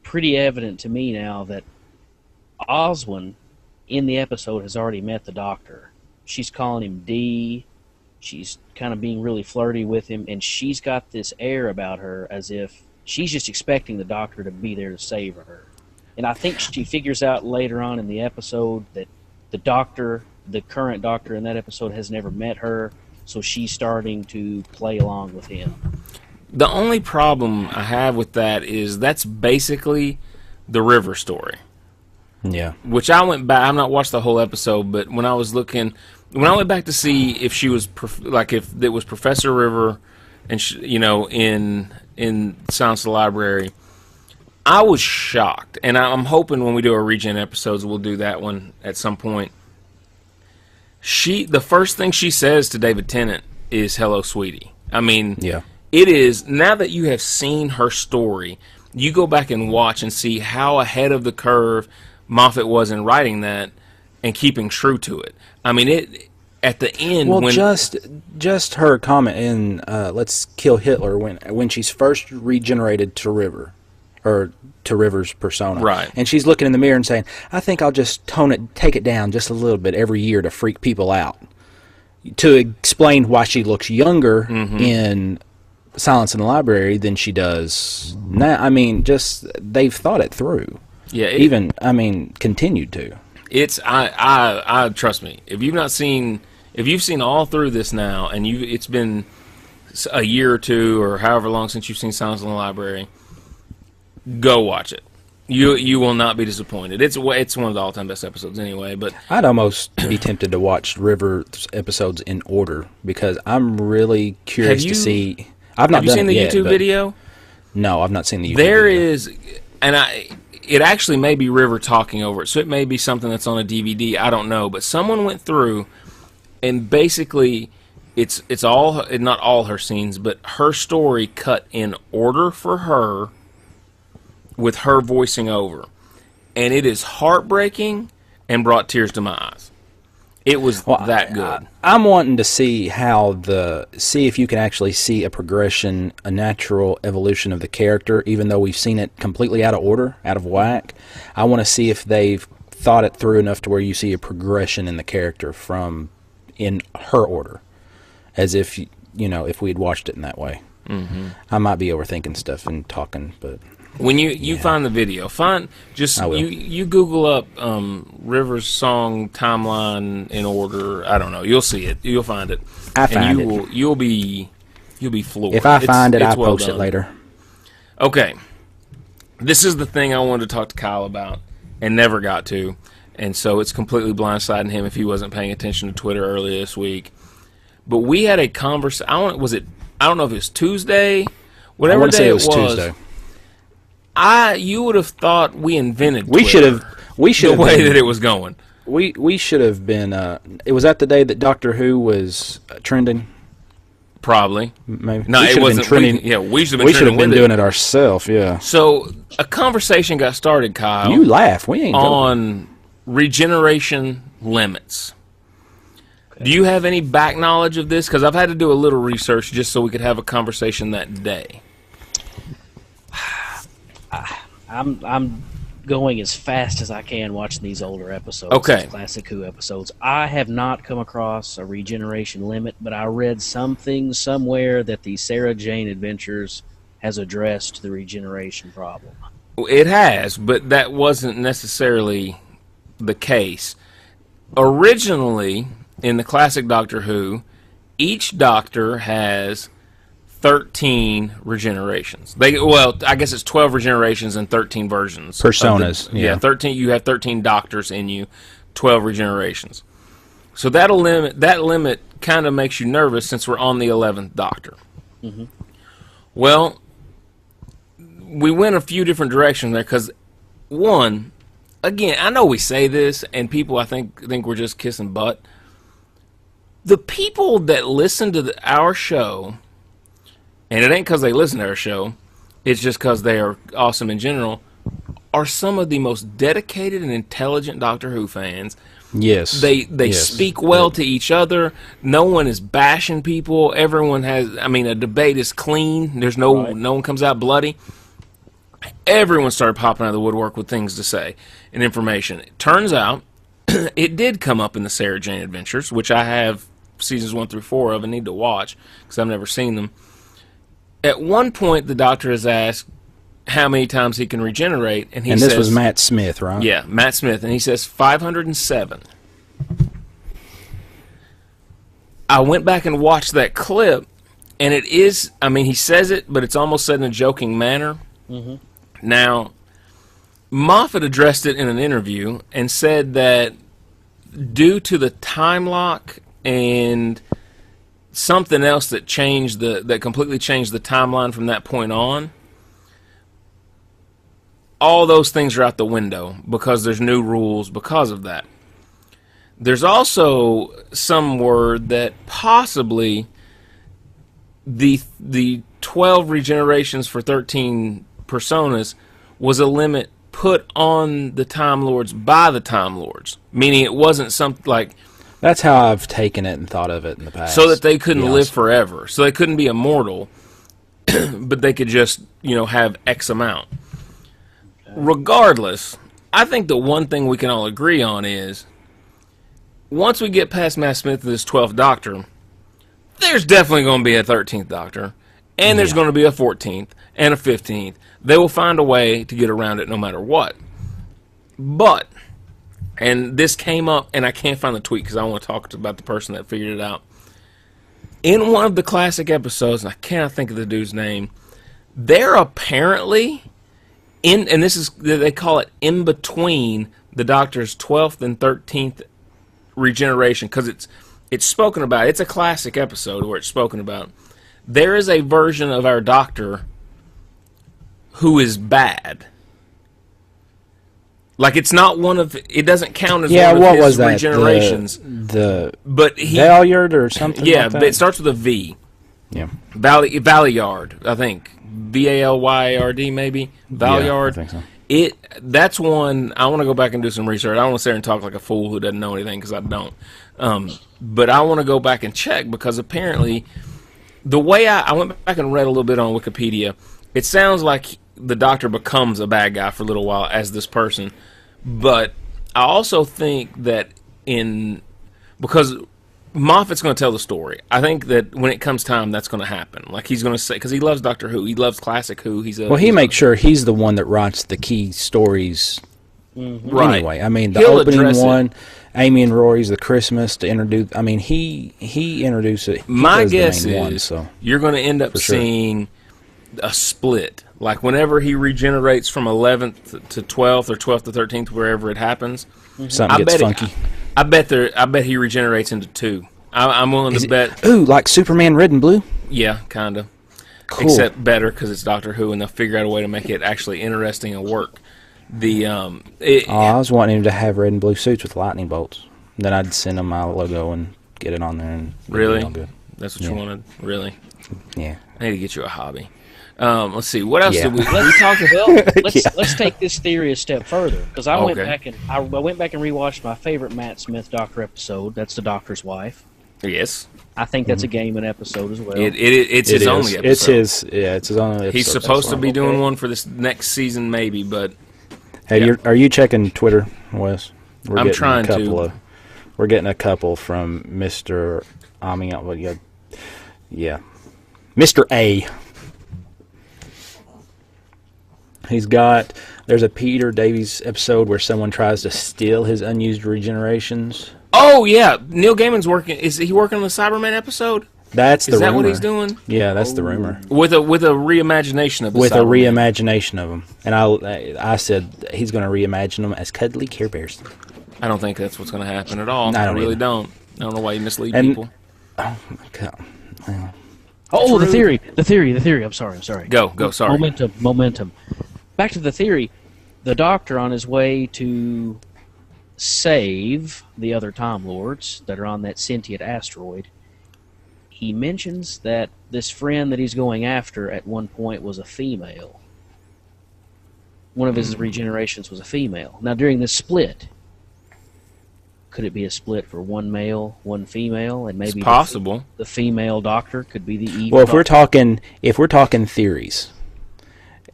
pretty evident to me now that Oswin in the episode has already met the doctor. She's calling him D. She's kind of being really flirty with him, and she's got this air about her as if she's just expecting the doctor to be there to save her. And I think she figures out later on in the episode that the doctor, the current doctor in that episode, has never met her, so she's starting to play along with him. The only problem I have with that is that's basically the River story. yeah, Which I went back. I've not watched the whole episode, but when I was looking, when I went back to see if she was like if it was Professor River, and in Silence of the Library, I was shocked, and I'm hoping when we do our regen episodes, we'll do that one at some point. The first thing she says to David Tennant is "Hello, sweetie." I mean, yeah. It is, now that you have seen her story, you go back and watch and see how ahead of the curve Moffat was in writing that and keeping true to it. I mean, it at the end. Well, when, just her comment in "Let's Kill Hitler" when she's first regenerated to River, or to River's persona, right? And she's looking in the mirror and saying, "I think I'll just take it down just a little bit every year to freak people out," to explain why she looks younger in Silence in the Library than she does now. I mean, just they've thought it through. Yeah, continued to. It's I trust me. If you've seen all through this now, and it's been a year or two or however long since you've seen Silence in the Library, go watch it. You will not be disappointed. It's one of the all-time best episodes anyway. But I'd almost be tempted to watch River's episodes in order because I'm really curious to see. Have you seen the YouTube video? No, I've not seen the YouTube video. There is, and it actually may be River talking over it, so it may be something that's on a DVD. I don't know, but someone went through, and basically, it's all, not all her scenes, but her story cut in order for her, with her voicing over, and it is heartbreaking and brought tears to my eyes. It was that good. I'm wanting to see see if you can actually see a progression, a natural evolution of the character, even though we've seen it completely out of order, out of whack. I want to see if they've thought it through enough to where you see a progression in the character in her order, as if if we had watched it in that way. Mm-hmm. I might be overthinking stuff and talking, but. When you find the video, you Google up River's song timeline in order. I don't know. You'll see it. You'll find it. You'll be floored. If I find it, I'll post it later. Okay. This is the thing I wanted to talk to Kyle about and never got to, and so it's completely blindsiding him if he wasn't paying attention to Twitter earlier this week. But we had a conversation. I don't know if it was Tuesday, whatever day it was. Tuesday. You would have thought we invented Twitter. We should have the way that it was going. We should have been. It was that the day that Doctor Who was trending. Probably. Maybe. No, it wasn't trending. We should have been doing it ourselves. Yeah. So a conversation got started, Kyle. You laugh. We ain't on regeneration limits. Okay. Do you have any back knowledge of this? Because I've had to do a little research just so we could have a conversation that day. I'm going as fast as I can watching these older episodes, okay. These classic Who episodes. I have not come across a regeneration limit, but I read something somewhere that the Sarah Jane Adventures has addressed the regeneration problem. It has, but that wasn't necessarily the case. Originally, in the classic Doctor Who, each Doctor has 13 regenerations. I guess it's 12 regenerations and 13 versions. Personas. Yeah, 13. You have 13 doctors in you, 12 regenerations. So that limit kind of makes you nervous since we're on the 11th doctor. Mm-hmm. Well, we went a few different directions there because, one, again, I know we say this and people I think we're just kissing butt. The people that listen to our show, and it ain't because they listen to our show, it's just because they are awesome in general, are some of the most dedicated and intelligent Doctor Who fans. Yes. They speak well to each other. No one is bashing people. Everyone has, a debate is clean. There's no one comes out bloody. Everyone started popping out of the woodwork with things to say and information. It turns out it did come up in the Sarah Jane Adventures, which I have seasons 1 through 4 of and need to watch because I've never seen them. At one point, the Doctor is asked how many times he can regenerate, and he says... this was Matt Smith, right? Yeah, Matt Smith, and he says 507. I went back and watched that clip, and it is... he says it, but it's almost said in a joking manner. Mm-hmm. Now, Moffat addressed it in an interview and said that due to the time lock and something else that completely changed the timeline from that point on, all those things are out the window because there's new rules because of that. There's also some word that possibly the 12 regenerations for 13 personas was a limit put on the Time Lords by the Time Lords, meaning it wasn't something like... That's how I've taken it and thought of it in the past. So that they couldn't live forever. So they couldn't be immortal, but they could just, have X amount. Regardless, I think the one thing we can all agree on is once we get past Matt Smith and this 12th Doctor, there's definitely going to be a 13th Doctor, and there's going to be a 14th and a 15th. They will find a way to get around it no matter what. But, and this came up, and I can't find the tweet because I want to talk about the person that figured it out. In one of the classic episodes, and I cannot think of the dude's name, they're apparently... and this is, they call it in between the Doctor's 12th and 13th regeneration because it's spoken about. It's a classic episode where it's spoken about. There is a version of our Doctor who is bad. Like it's not one of, it doesn't count as one of his regenerations. But he Valyard or something. Yeah, like that? It starts with a V. Yeah, Valyard, I think. Valyard, maybe. Valyard. Yeah, I think so. That's one. I want to go back and do some research. I don't want to sit here and talk like a fool who doesn't know anything because I don't. But I want to go back and check because apparently the way I went back and read a little bit on Wikipedia, it sounds like the Doctor becomes a bad guy for a little while as this person. But I also think that because Moffat's going to tell the story. I think that when it comes time, that's going to happen. Like he's going to say, because he loves Doctor Who, he loves classic Who. He makes sure he's the one that writes the key stories. Mm-hmm. Right. Anyway, the opening one, Amy and Rory's the Christmas to introduce. He introduced it. My guess is you're going to end up seeing a split. Like whenever he regenerates from 11th to 12th or 12th to 13th, wherever it happens, something gets funky. I bet he regenerates into 2. I'm willing to bet. Ooh, like Superman Red and Blue? Yeah, kind of. Cool. Except better because it's Doctor Who, and they'll figure out a way to make it actually interesting and work. I was wanting him to have red and blue suits with lightning bolts. Then I'd send him my logo and get it on there. And really? All good. That's what you wanted? Really? Yeah. I need to get you a hobby. Let's see. What else did we talk about? Let's take this theory a step further because I went back and rewatched my favorite Matt Smith Doctor episode. That's the Doctor's Wife. Yes. I think that's a Gaming episode as well. It's his only episode. It's his only episode. He's supposed to be doing one for this next season, maybe, but. Hey, are you checking Twitter, Wes? I'm trying to. We're getting a couple from Mr. Yeah. Mr. A. There's a Peter Davies episode where someone tries to steal his unused regenerations. Oh, yeah. Neil Gaiman's working. Is he working on the Cyberman episode? That's the Is that rumor. what he's doing? Yeah, that's the rumor. With a reimagination of the With a Cybermen. reimagination of them. And I said he's going to reimagine them as cuddly Care Bears. I don't think that's what's going to happen at all. I don't really either. don't. I don't know why you mislead And- people. Oh, my God. Well, Oh, the True. theory. I'm sorry. Go. Sorry. Momentum. Back to the theory. The Doctor, on his way to save the other Time Lords that are on that sentient asteroid, he mentions that this friend that he's going after at one point was a female. One of his regenerations was a female. Now, during this split, could it be a split for one male, one female, and maybe It's possible. the female Doctor could be the evil? well, if Doctor? we're talking theories,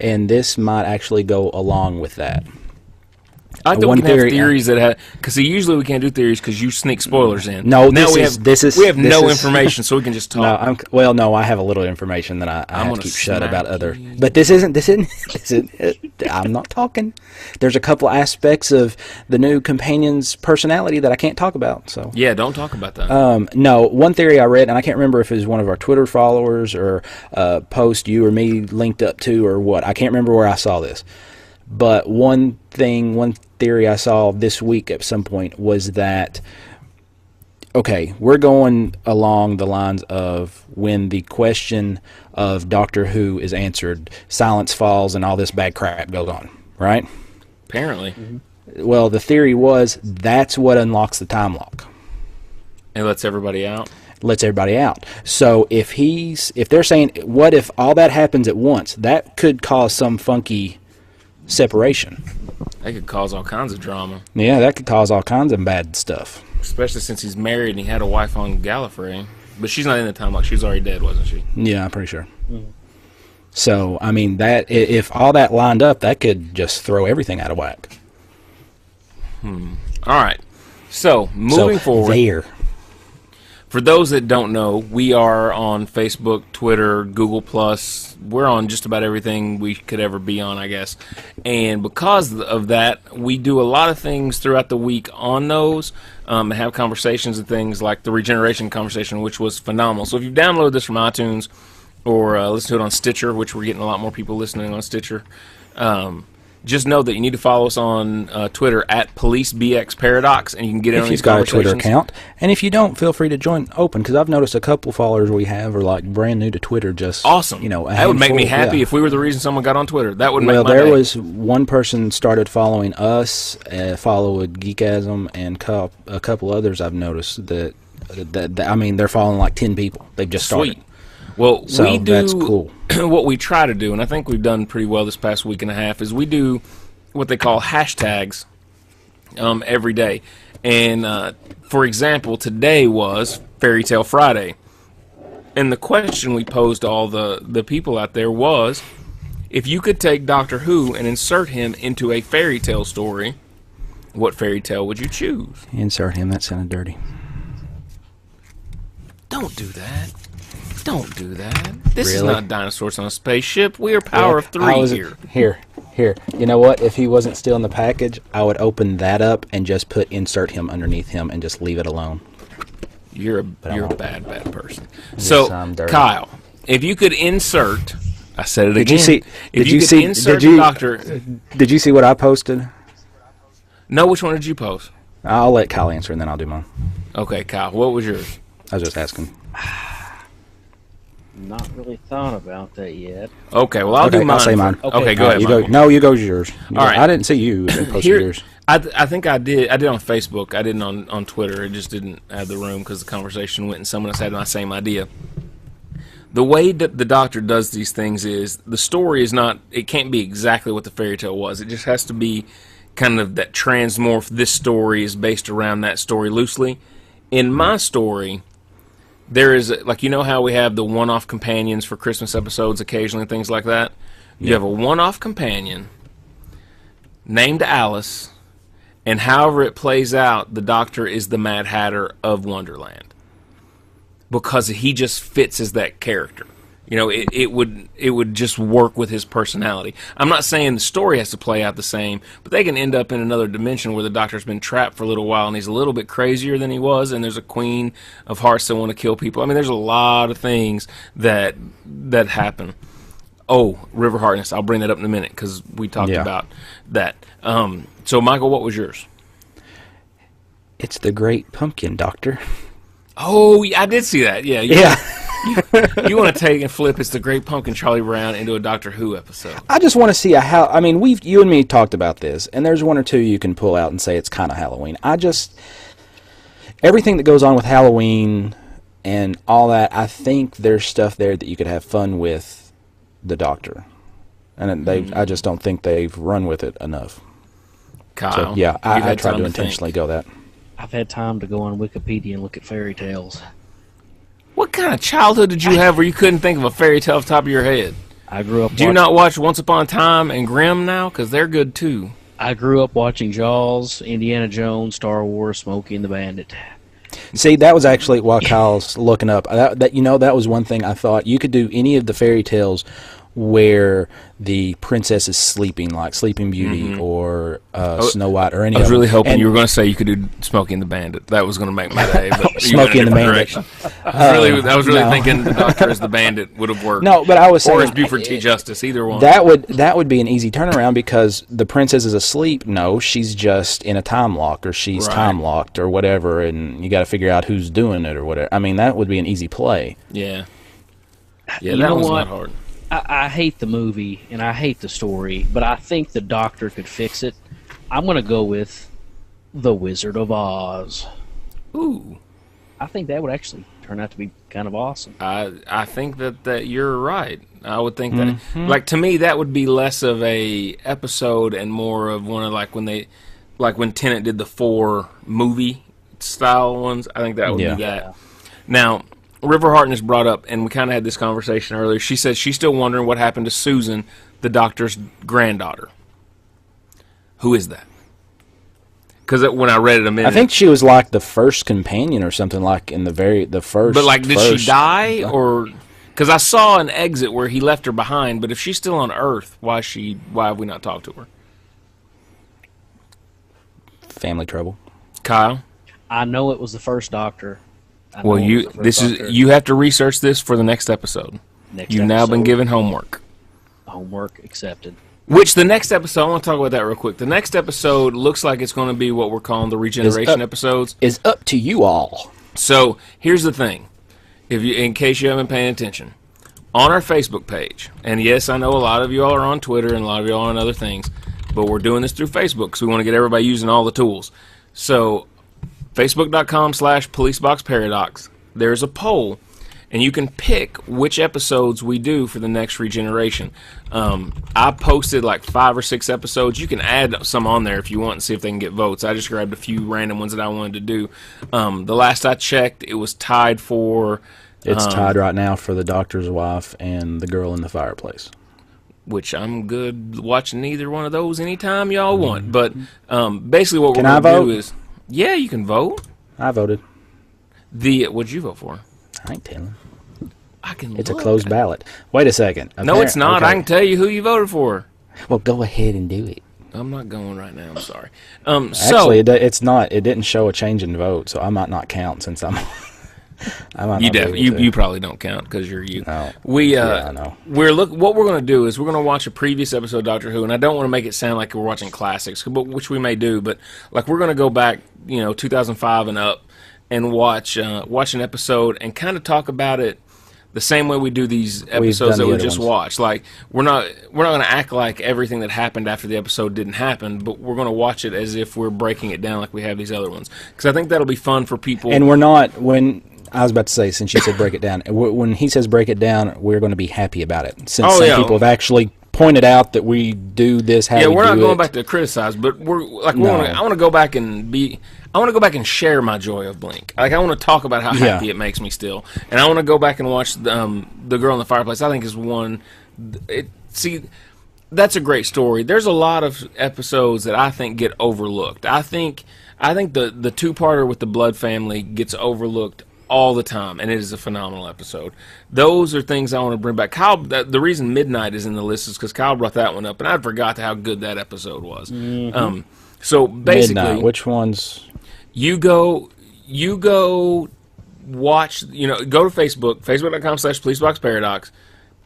and this might actually go along with that. I like that One we can have theory- theories that have, because usually we can't do theories because you sneak spoilers in. No, now we this is no information, so we can just talk. No, I have a little information that I have gonna to keep shut smack about other. you. But this isn't I'm not talking. There's a couple aspects of the new companion's personality that I can't talk about. So Yeah, don't talk about that. no, one theory I read, and I can't remember if it was one of our Twitter followers or a post you or me linked up to or what. I can't remember where I saw this. But one theory I saw this week at some point was that, okay, we're going along the lines of when the question of Doctor Who is answered, silence falls and all this bad crap goes on, right? Apparently. Well, the theory was that's what unlocks the time lock. It lets everybody out. Lets everybody out. So if they're saying, what if all that happens at once? That could cause some funky separation. That could cause all kinds of drama, Yeah, that could cause all kinds of bad stuff. especially since he's married and he had a wife on Gallifrey. But she's not in the time lock. She was already dead, wasn't she? Yeah, I'm pretty sure. So, I mean, that if all that lined up, that could just throw everything out of whack. All right. So, moving forward. There. For those that don't know, we are on Facebook, Twitter, Google+. We're on just about everything we could ever be on, I guess. And because of that, we do a lot of things throughout the week on those, and have conversations and things like the regeneration conversation, which was phenomenal. So if you download this from iTunes or listen to it on Stitcher, which we're getting a lot more people listening on Stitcher, just know that you need to follow us on Twitter at PoliceBXParadox, and you can get in on If these you've got a Twitter conversations. account. And if you don't, feel free to join open, because I've noticed a couple followers we have are like brand new to Twitter. Just Awesome. You know, a that would make me handful, happy yeah. if we were the reason someone got on Twitter. That would Well, make my there day. was one person started following us, followed Geekasm, and a couple others I've noticed that I mean, they're following like 10 people. They've just started. Sweet. Well, So we do that's cool. what we try to do, and I think we've done pretty well this past week and a half, is we do what they call hashtags every day. And for example, today was Fairy Tale Friday. And the question we posed to all the people out there was, if you could take Doctor Who and insert him into a fairy tale story, what fairy tale would you choose? Insert him. That sounded dirty. Don't do that. Don't do that. This is Really? not dinosaurs on a spaceship. We are Power of I Three was- here. Here. You know what? If he wasn't still in the package, I would open that up and just put insert him underneath him and just leave it alone. You're I a won't. bad person. Yes, So, I'm dirty. Kyle, if you could insert, I said it Did again. you see? If Did you you could see? insert Did you? the Doctor, Did you see what I posted? no, which one did you post? I'll let Kyle answer and then I'll do mine. Okay, Kyle, what was yours? I was just asking. Not really thought about that yet. Okay, well I'll Okay, do mine. I'll say mine. Okay, go All ahead. right, you go. Michael. No, you goes yours. All right. I didn't see you post Here- yours. I think I did. I did on Facebook. I didn't on Twitter. It just didn't have the room because the conversation went and someone else had my same idea. The way that the Doctor does these things is the story is not. It can't be exactly what the fairy tale was. It just has to be kind of that transmorph. This story is based around that story loosely. In my story, there is like, you know how we have the one-off companions for Christmas episodes occasionally, things like that. You have a one-off companion named Alice. And however it plays out, the Doctor is the Mad Hatter of Wonderland. Because he just fits as that character. it would just work with his personality. I'm not saying the story has to play out the same, but they can end up in another dimension where the Doctor's been trapped for a little while and he's a little bit crazier than he was, and there's a Queen of Hearts that want to kill people. I mean, there's a lot of things that happen. Oh, River Hardness. I'll bring that up in a minute because we talked about that. So, Michael, what was yours? It's the Great Pumpkin, Doctor. Oh, I did see that. Yeah. You want to take and flip It's the Great Pumpkin Charlie Brown into a Doctor Who episode. I just want to see I mean, you and me talked about this, and there's one or two you can pull out and say it's kind of Halloween. Everything that goes on with Halloween and all that, I think there's stuff there that you could have fun with the Doctor. And I just don't think they've run with it enough. Kyle, so, yeah, I tried to intentionally go that. I've had time to go on Wikipedia and look at fairy tales. What kind of childhood did you have where you couldn't think of a fairy tale off the top of your head? I grew up. Do you not watch Once Upon a Time and Grimm now? Because they're good too. I grew up watching Jaws, Indiana Jones, Star Wars, Smokey and the Bandit. See, that was actually while Kyle's looking up. That was one thing I thought you could do any of the fairy tales where the princess is sleeping, like Sleeping Beauty or Snow White or any of them. I was really hoping you were going to say you could do Smokey and the Bandit. That was going to make my day. But Smokey and the Bandit. I was really thinking the Doctor as the Bandit would have worked. No, but I was saying... Or as Buford T. Justice, either one. That would be an easy turnaround because the princess is asleep. No, she's just in a time lock or she's time locked or whatever, and you got to figure out who's doing it or whatever. I mean, that would be an easy play. Yeah. Yeah, that one's not hard. I hate the movie, and I hate the story, but I think the Doctor could fix it. I'm going to go with The Wizard of Oz. Ooh. I think that would actually turn out to be kind of awesome. I think that you're right. I would think that, like, to me, that would be less of a episode and more of one of, like, when Tennant did the 4 movie style ones. I think that would be that. Yeah. Now, River Hartness brought up, and we kind of had this conversation earlier, she said she's still wondering what happened to Susan, the Doctor's granddaughter. Who is that? Because when I read it a minute... I think she was like the first companion or something, like in the first... But like, did she die? Or... Because I saw an exit where he left her behind, but if she's still on Earth, why have we not talked to her? Family trouble. Kyle? I know it was the first Doctor. Well, you have to research this for the next episode. You've now been given homework. Homework accepted. Which the next episode, I want to talk about that real quick. The next episode looks like it's going to be what we're calling the regeneration episodes. Is up to you all. So here's the thing, in case you haven't been paying attention, on our Facebook page, and yes, I know a lot of you all are on Twitter and a lot of you all are on other things, but we're doing this through Facebook because we want to get everybody using all the tools. So Facebook.com/PoliceBoxParadox. There's a poll, and you can pick which episodes we do for the next regeneration. I posted like 5 or 6 episodes. You can add some on there if you want and see if they can get votes. I just grabbed a few random ones that I wanted to do. The last I checked, it was tied for... It's tied right now for The Doctor's Wife and The Girl in the Fireplace. Which I'm good watching either one of those anytime y'all want. But basically what we're going to do is... Yeah, you can vote. I voted. What'd you vote for? I ain't telling. It's a closed ballot. Wait a second. No, it's not. Okay. I can tell you who you voted for. Well, go ahead and do it. I'm not going right now. I'm sorry. Actually, it's not. It didn't show a change in vote, so I might not count since I'm. You probably don't count because you're you. No. I know. What we're going to do is we're going to watch a previous episode of Doctor Who, and I don't want to make it sound like we're watching classics, which we may do, but like we're going to go back, 2005 and up, and watch an episode and kind of talk about it the same way we do these episodes that we just watched. Like we're not going to act like everything that happened after the episode didn't happen, but we're going to watch it as if we're breaking it down like we have these other ones. Because I think that'll be fun for people. And we're not I was about to say, since you said break it down, when he says break it down, we're going to be happy about it. Since some people have actually pointed out that we do this, we're not going back to criticize, but I want to go back and share my joy of Blink. Like I want to talk about how happy it makes me still, and I want to go back and watch the Girl in the Fireplace. I think is one. That's a great story. There's a lot of episodes that I think get overlooked. I think the 2-parter with the Blood family gets overlooked all the time, and it is a phenomenal episode. Those are things I want to bring back. Kyle, the reason Midnight is in the list is because Kyle brought that one up, and I forgot how good that episode was. So basically, Midnight. Which ones? You go watch. Go to Facebook, facebook.com/PoliceBoxParadox.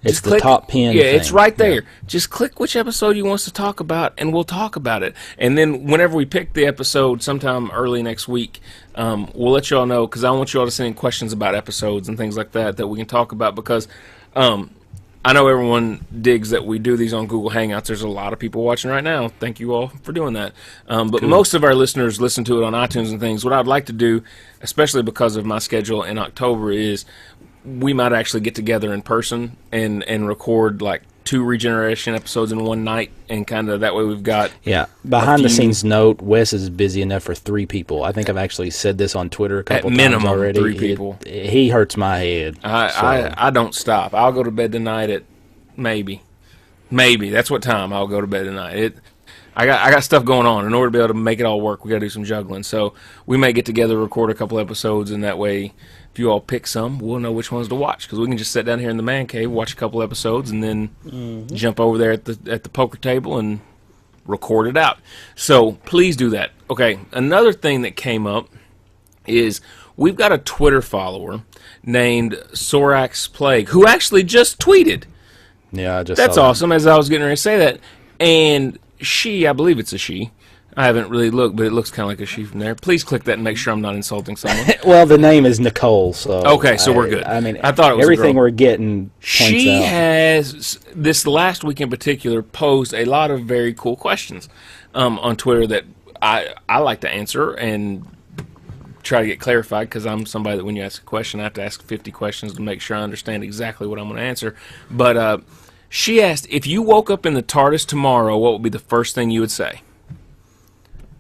It's the top pin. Yeah, thing. it's right there. Yeah. Just click which episode you want us to talk about, and we'll talk about it. And then whenever we pick the episode, sometime early next week, we'll let you all know, because I want you all to send in questions about episodes and things like that we can talk about, because I know everyone digs that we do these on Google Hangouts. There's a lot of people watching right now. Thank you all for doing that. But cool. Most of our listeners listen to it on iTunes and things. What I'd like to do, especially because of my schedule in October, is we might actually get together in person and record like 2 regeneration episodes in one night, and kind of that way we've got behind the scenes note. Wes is busy enough for 3 people. I think I've actually said this on Twitter a couple times already. 3 people. He hurts my head. I don't stop. I'll go to bed tonight at maybe that's what time I'll go to bed tonight. I got stuff going on. In order to be able to make it all work, we got to do some juggling. So we may get together, record a couple episodes, and that way, if you all pick some, we'll know which ones to watch, because we can just sit down here in the man cave, watch a couple episodes, and then jump over there at the poker table and record it out. So please do that. Okay, another thing that came up is we've got a Twitter follower named Sorax Plague who actually just tweeted. Yeah, I just That's saw awesome, as I was getting ready to say that. And she, I believe it's a she. I haven't really looked, but it looks kind of like a she from there. Please click that and make sure I'm not insulting someone. Well, the name is Nicole, so... Okay, so we're good. I mean, I thought it was everything a girl. we're getting points She out. has, this last week in particular, posed a lot of very cool questions on Twitter that I like to answer and try to get clarified, because I'm somebody that when you ask a question, I have to ask 50 questions to make sure I understand exactly what I'm going to answer. But she asked, if you woke up in the TARDIS tomorrow, what would be the first thing you would say?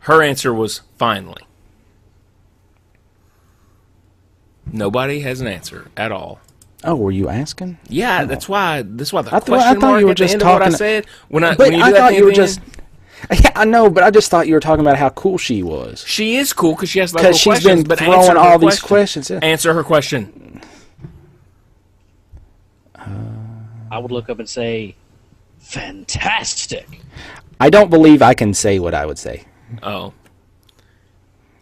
Her answer was, finally. Nobody has an answer at all. Oh, were you asking? Yeah, Oh. that's why the I question thought mark you were at the just end of what I talking- said. When But when you do I that thought thing you were at the just... end, Yeah, I know, but I just thought you were talking about how cool she was. she is cool because she has like Because she's questions, been but throwing answer her all these question. questions. Yeah. Answer her question. I would look up and say, fantastic. I don't believe I can say what I would say. Oh,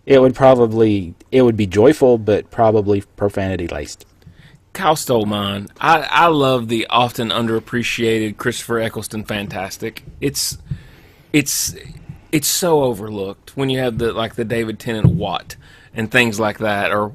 It would be joyful, but probably profanity laced. Kyle stole mine. I love the often underappreciated Christopher Eccleston fantastic. It's so overlooked when you have the David Tennant what and things like that, or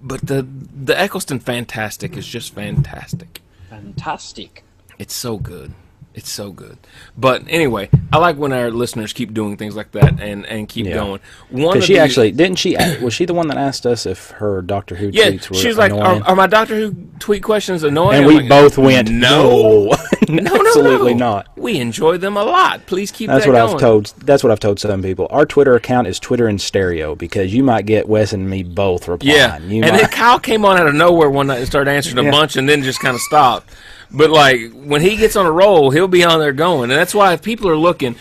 but the Eccleston fantastic is just fantastic. Fantastic. It's so good. It's so good. But anyway, I like when our listeners keep doing things like that and keep going. Because she actually, didn't she, was she the one that asked us if her Doctor Who tweets were she was like, annoying? are my Doctor Who tweet questions annoying? And I'm we like, both went, no. No, absolutely not. We enjoy them a lot. Please keep That's that what going. That's what I've told some people. Our Twitter account is Twitter in stereo, because you might get Wes and me both replying. Yeah, then Kyle came on out of nowhere one night and started answering a bunch, and then just kind of stopped. But when he gets on a roll, he'll be on there going, and that's why if people are looking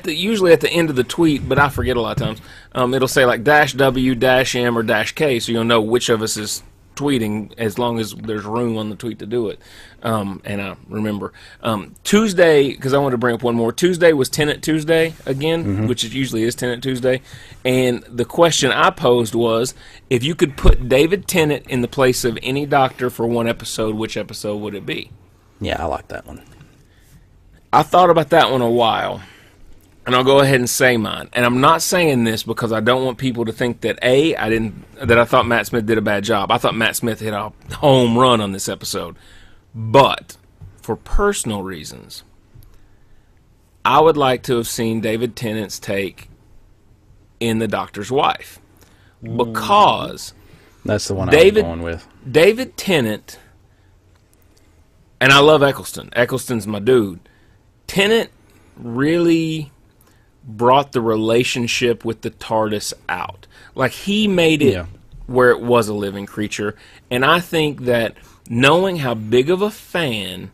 usually at the end of the tweet, but I forget a lot of times, it'll say -W, -M, or -K, so you'll know which of us is tweeting, as long as there's room on the tweet to do it. And I remember Tuesday, because I wanted to bring up one more. Tuesday was Tenet Tuesday again, which it usually is Tenet Tuesday. And the question I posed was, if you could put David Tennant in the place of any doctor for one episode, which episode would it be? Yeah, I like that one. I thought about that one a while, and I'll go ahead and say mine. And I'm not saying this because I don't want people to think that I thought Matt Smith did a bad job. I thought Matt Smith hit a home run on this episode. But for personal reasons, I would like to have seen David Tennant's take in The Doctor's Wife, because That's the one I was going with. David Tennant, and I love Eccleston. Eccleston's my dude. Tennant really brought the relationship with the TARDIS out. Like, he made it where it was a living creature. And I think that knowing how big of a fan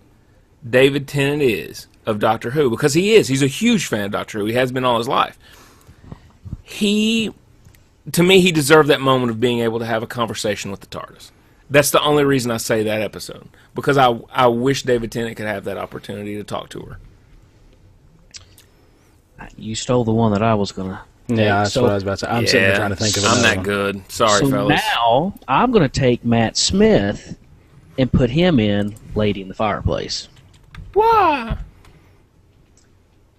David Tennant is of Doctor Who, because he's a huge fan of Doctor Who. He has been all his life. He to me, he deserved that moment of being able to have a conversation with the TARDIS. That's the only reason I say that episode, because I wish David Tennant could have that opportunity to talk to her. You stole the one that I was gonna. Yeah, that's what I was about to say. I'm sitting there trying to think of another I'm that one. good. Sorry, so fellas. Now I'm gonna take Matt Smith and put him in Lady in the Fireplace. Why?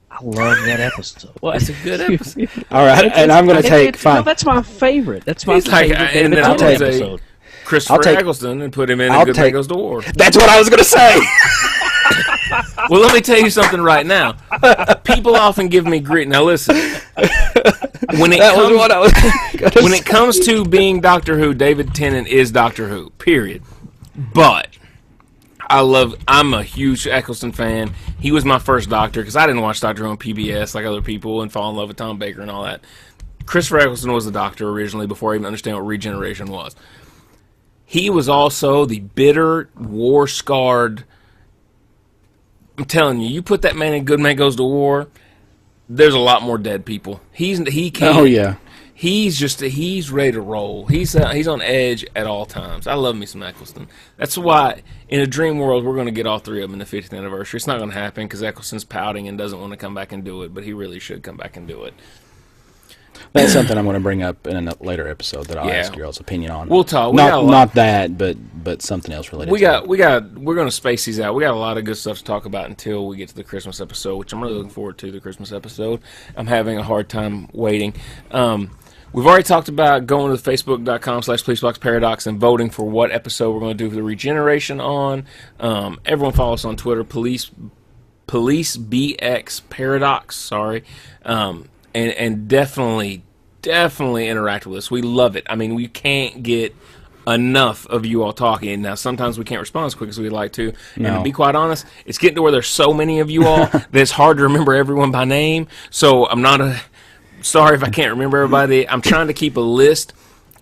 I love that episode. Well, It's a good episode. All right, and I'm going to take fine. No, that's my favorite. That's my He's like, favorite. and then David I'll Tennant take episode. Christopher Eccleston and put him in A Good Man Goes to War. That's what I was going to say. Well, let me tell you something right now. People often give me grief. Now, listen. When it comes to being Doctor Who, David Tennant is Doctor Who, period. But I'm a huge Eccleston fan. He was my first Doctor, because I didn't watch Doctor Who on PBS like other people and fall in love with Tom Baker and all that. Christopher Eccleston was the Doctor originally before I even understand what regeneration was. He was also the bitter, war-scarred... I'm telling you, you put that man in Good Man Goes to War, there's a lot more dead people. He can't. Oh, yeah. He's ready to roll. He's on edge at all times. I love me some Eccleston. That's why in a dream world we're going to get all three of them in the 50th anniversary. It's not going to happen because Eccleston's pouting and doesn't want to come back and do it, but he really should come back and do it. That's something I'm going to bring up in a later episode that I'll ask your all's opinion on. We'll talk. Not that, but something else related. We're going to space these out. We got a lot of good stuff to talk about until we get to the Christmas episode, which I'm really looking forward to. The Christmas episode. I'm having a hard time waiting. We've already talked about going to facebook.com/PoliceBoxParadox and voting for what episode we're going to do for the regeneration on. Everyone follow us on Twitter, Police BX Paradox. Sorry. And definitely interact with us. We love it. I mean, we can't get enough of you all talking. Now, sometimes we can't respond as quick as we'd like to. No. And to be quite honest, it's getting to where there's so many of you all that it's hard to remember everyone by name. So I'm not sorry if I can't remember everybody. I'm trying to keep a list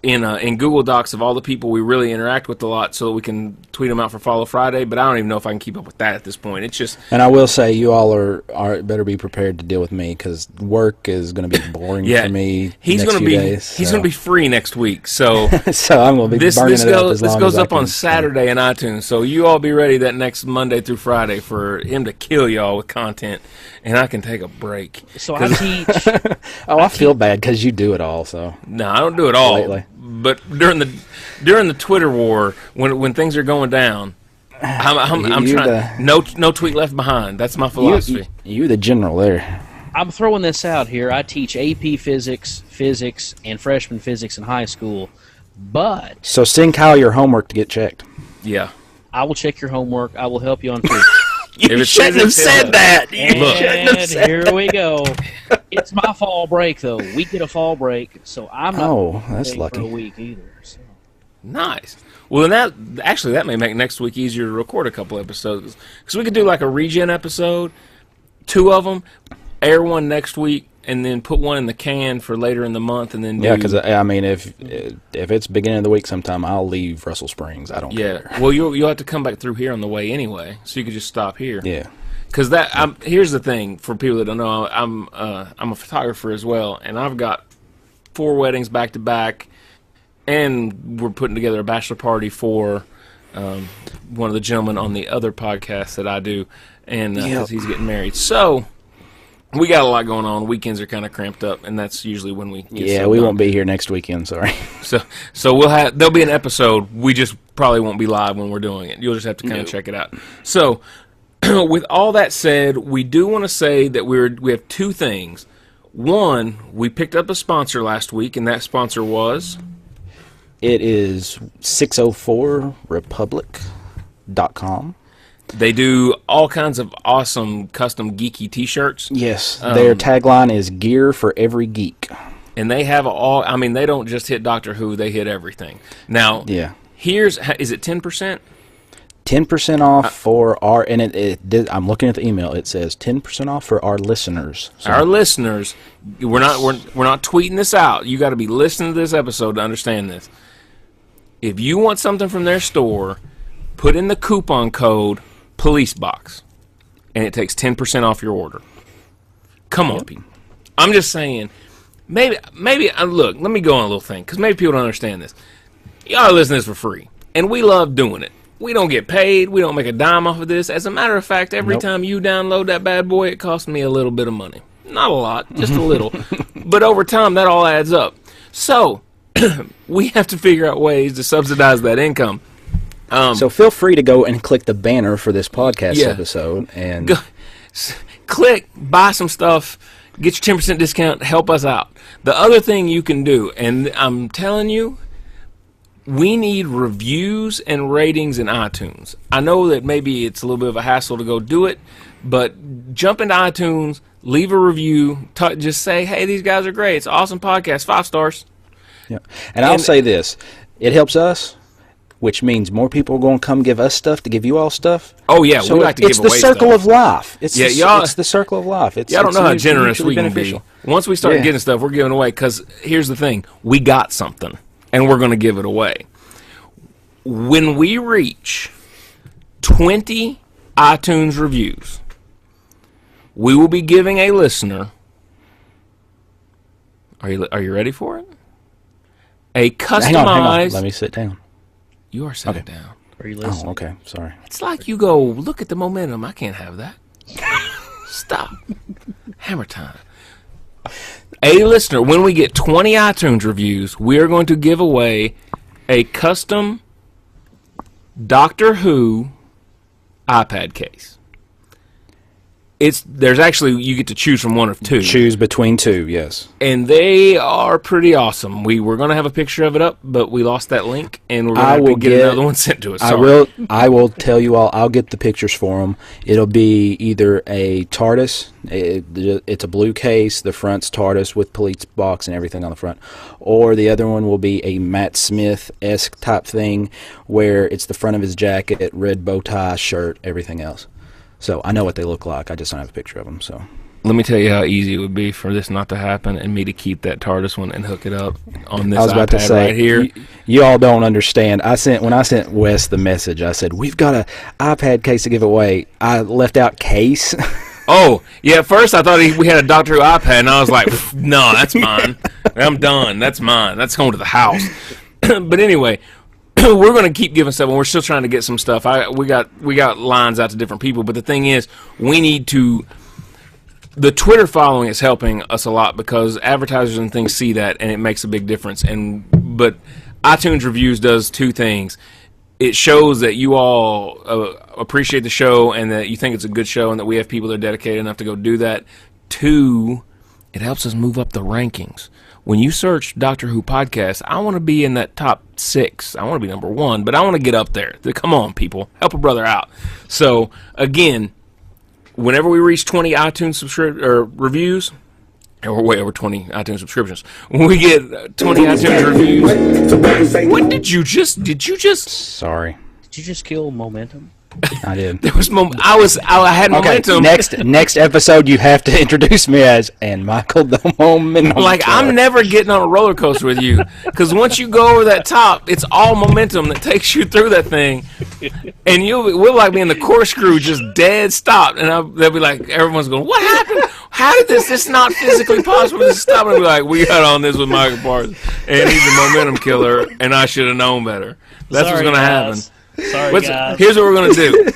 in Google Docs of all the people we really interact with a lot so that we can tweet them out for Follow Friday, but I don't even know if I can keep up with that at this point. It's just... And I will say, you all are better be prepared to deal with me, because work is going to be boring for me he's next gonna few be days. He's going to be free next week, so... so I'm going to be burning it up as long This goes as I up on can. Saturday in iTunes, so you all be ready that next Monday through Friday for him to kill y'all with content, and I can take a break. So I teach... I feel bad, because you do it all, so... No, I don't do it all. Lately. But during the Twitter war, when things are going down, I'm trying. No tweet left behind. That's my philosophy. You're the general there. I'm throwing this out here. I teach AP physics, and freshman physics in high school. But so send Kyle your homework to get checked. Yeah, I will check your homework. I will help you on tweets. You shouldn't have said that. And here we go. It's my fall break, though. We get a fall break, so I'm not that's lucky. for a week either. So. Nice. Well, then that may make next week easier to record a couple episodes, because we could do like a regen episode, 2 of them, air one next week, and then put one in the can for later in the month, and then because I mean, if it's beginning of the week sometime, I'll leave Russell Springs. I don't care. Well, you'll have to come back through here on the way anyway, so you could just stop here. Yeah. Because here's the thing for people that don't know, I'm a photographer as well, and I've got 4 weddings back to back, and we're putting together a bachelor party for one of the gentlemen on the other podcast that I do, and because he's getting married. So we got a lot going on. Weekends are kind of cramped up, and that's usually when we get we won't be here next weekend. Sorry. So there'll be an episode. We just probably won't be live when we're doing it. You'll just have to kind of check it out. So. With all that said, we do want to say that we have 2 things. One, we picked up a sponsor last week, and that sponsor was? It is 604republic.com. They do all kinds of awesome custom geeky t-shirts. Yes, their tagline is gear for every geek. And they have they don't just hit Doctor Who, they hit everything. Now, is it 10%? 10% off for our, and I'm looking at the email. It says 10% off for our listeners. So. Our listeners, we're not tweeting this out. You got to be listening to this episode to understand this. If you want something from their store, put in the coupon code PoliceBox, and it takes 10% off your order. Come on, people. I'm just saying, maybe look, let me go on a little thing, because maybe people don't understand this. Y'all listen to this for free, and we love doing it. We don't get paid. We don't make a dime off of this. As a matter of fact, every time you download that bad boy, it costs me a little bit of money. Not a lot, just a little. But over time, that all adds up. So we have to figure out ways to subsidize that income. So feel free to go and click the banner for this podcast episode. And click, buy some stuff, get your 10% discount, help us out. The other thing you can do, and I'm telling you, we need reviews and ratings in iTunes. I know that maybe it's a little bit of a hassle to go do it, but jump into iTunes, leave a review, just say, hey, these guys are great. It's an awesome podcast, 5 stars. Yeah. And I'll say this. It helps us, which means more people are going to come give us stuff to give you all stuff. Oh, yeah. So we like to give away It's the circle stuff. Of life. It's the circle of life. Y'all don't know how generous we can be. Once we start getting stuff, we're giving away. Because here's the thing. We got something, and we're going to give it away. When we reach 20 iTunes reviews, we will be giving a listener... Are you ready for it? A customized... Hang on. Let me sit down. You are sitting down. Are you listening? Oh, okay. Sorry. It's like you go, look at the momentum. I can't have that. Stop. Hammer time. A listener, when we get 20 iTunes reviews, we are going to give away a custom Doctor Who iPad case. There's actually, you get to choose from one of 2. Choose between 2, yes. And they are pretty awesome. We were going to have a picture of it up, but we lost that link, and we're going to get another one sent to us. I will tell you all, I'll get the pictures for them. It'll be either a TARDIS, it's a blue case, the front's TARDIS with police box and everything on the front, or the other one will be a Matt Smith-esque type thing, where it's the front of his jacket, red bow tie, shirt, everything else. So I know what they look like. I just don't have a picture of them. So let me tell you how easy it would be for this not to happen, and me to keep that TARDIS one and hook it up on this iPad right here. You all don't understand. When I sent Wes the message, I said we've got an iPad case to give away. I left out case. Oh yeah, at first I thought we had a Doctor Who iPad, and I was like, no, that's mine. I'm done. That's mine. That's going to the house. But anyway. We're going to keep giving stuff, and we're still trying to get some stuff. We got lines out to different people, but the thing is, we need to. The Twitter following is helping us a lot because advertisers and things see that, and it makes a big difference. But iTunes reviews does 2 things. It shows that you all appreciate the show and that you think it's a good show, and that we have people that are dedicated enough to go do that. 2, it helps us move up the rankings. When you search Doctor Who podcast, I want to be in that top 6. I want to be number 1, but I want to get up there. Come on, people. Help a brother out. So, again, whenever we reach 20 iTunes reviews, and we're way over 20 iTunes subscriptions. When we get 20 iTunes reviews... What did you just... Sorry. Did you just kill momentum? I did. There was I had momentum. Next episode, you have to introduce me as and Michael the Momentum. Like I'm never getting on a roller coaster with you because once you go over that top, it's all momentum that takes you through that thing, and we'll like be in the corkscrew, just dead stopped, and they'll be like, everyone's going, "What happened? How did this? It's not physically possible to stop." And I'll be like, "We got on this with Michael Parsons, and he's a momentum killer, and I should have known better." That's what's going to happen. Sorry, guys. Here's what we're gonna do.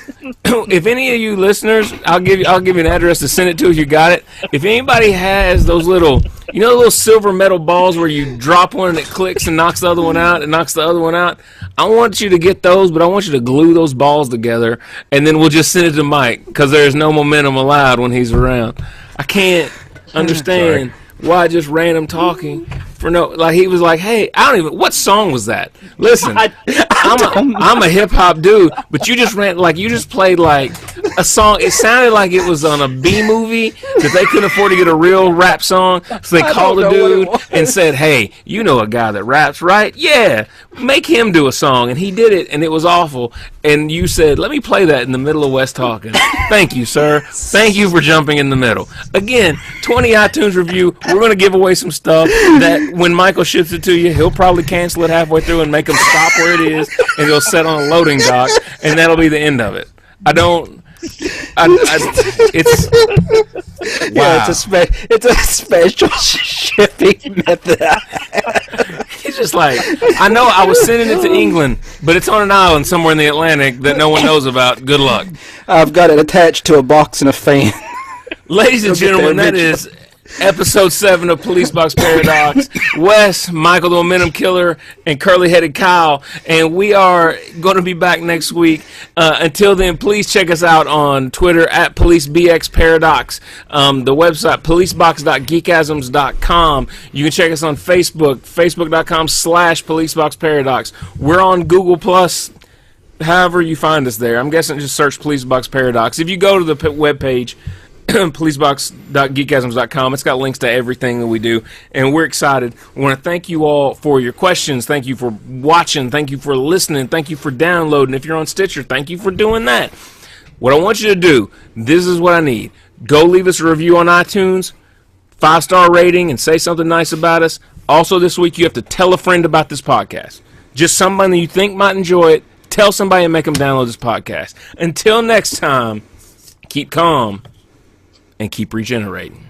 If any of you listeners, I'll give you an address to send it to if you got it. If anybody has those little, the little silver metal balls where you drop one and it clicks and knocks the other one out, and knocks the other one out, I want you to get those, but I want you to glue those balls together, and then we'll just send it to Mike because there's no momentum allowed when he's around. I can't understand why just random talking. He was like, hey, what song was that? Listen, I'm a hip hop dude, but you just played like a song. It sounded like it was on a B movie that they couldn't afford to get a real rap song, so they called a dude and said, hey, you know a guy that raps, right? Yeah, make him do a song, and he did it, and it was awful. And you said, let me play that in the middle of West talking. Thank you, sir. Thank you for jumping in the middle. Again, 20 iTunes review. We're going to give away some stuff that when Michael ships it to you, he'll probably cancel it halfway through and make them stop where it is, and it'll set on a loading dock, and that'll be the end of it. It's wow. Yeah, it's a special shipping method. He's just like, I know I was sending it to England, but it's on an island somewhere in the Atlantic that no one knows about. Good luck. I've got it attached to a box and a fan. Ladies and gentlemen, that is episode 7 of Police Box Paradox. Wes, Michael the Momentum Killer, and Curly-Headed Kyle. And we are going to be back next week. Until then, please check us out on Twitter at PoliceBXParadox. The website, policebox.geekasms.com. You can check us on Facebook, facebook.com/PoliceBoxParadox. We're on Google+. However you find us there. I'm guessing just search Police Box Paradox. If you go to the webpage, policebox.geekasms.com. It's got links to everything that we do, and we're excited. We want to thank you all for your questions. Thank you for watching. Thank you for listening. Thank you for downloading. If you're on Stitcher, thank you for doing that. What I want you to do, this is what I need. Go leave us a review on iTunes, 5-star rating, and say something nice about us. Also, this week, you have to tell a friend about this podcast. Just somebody you think might enjoy it. Tell somebody and make them download this podcast. Until next time, keep calm and keep regenerating.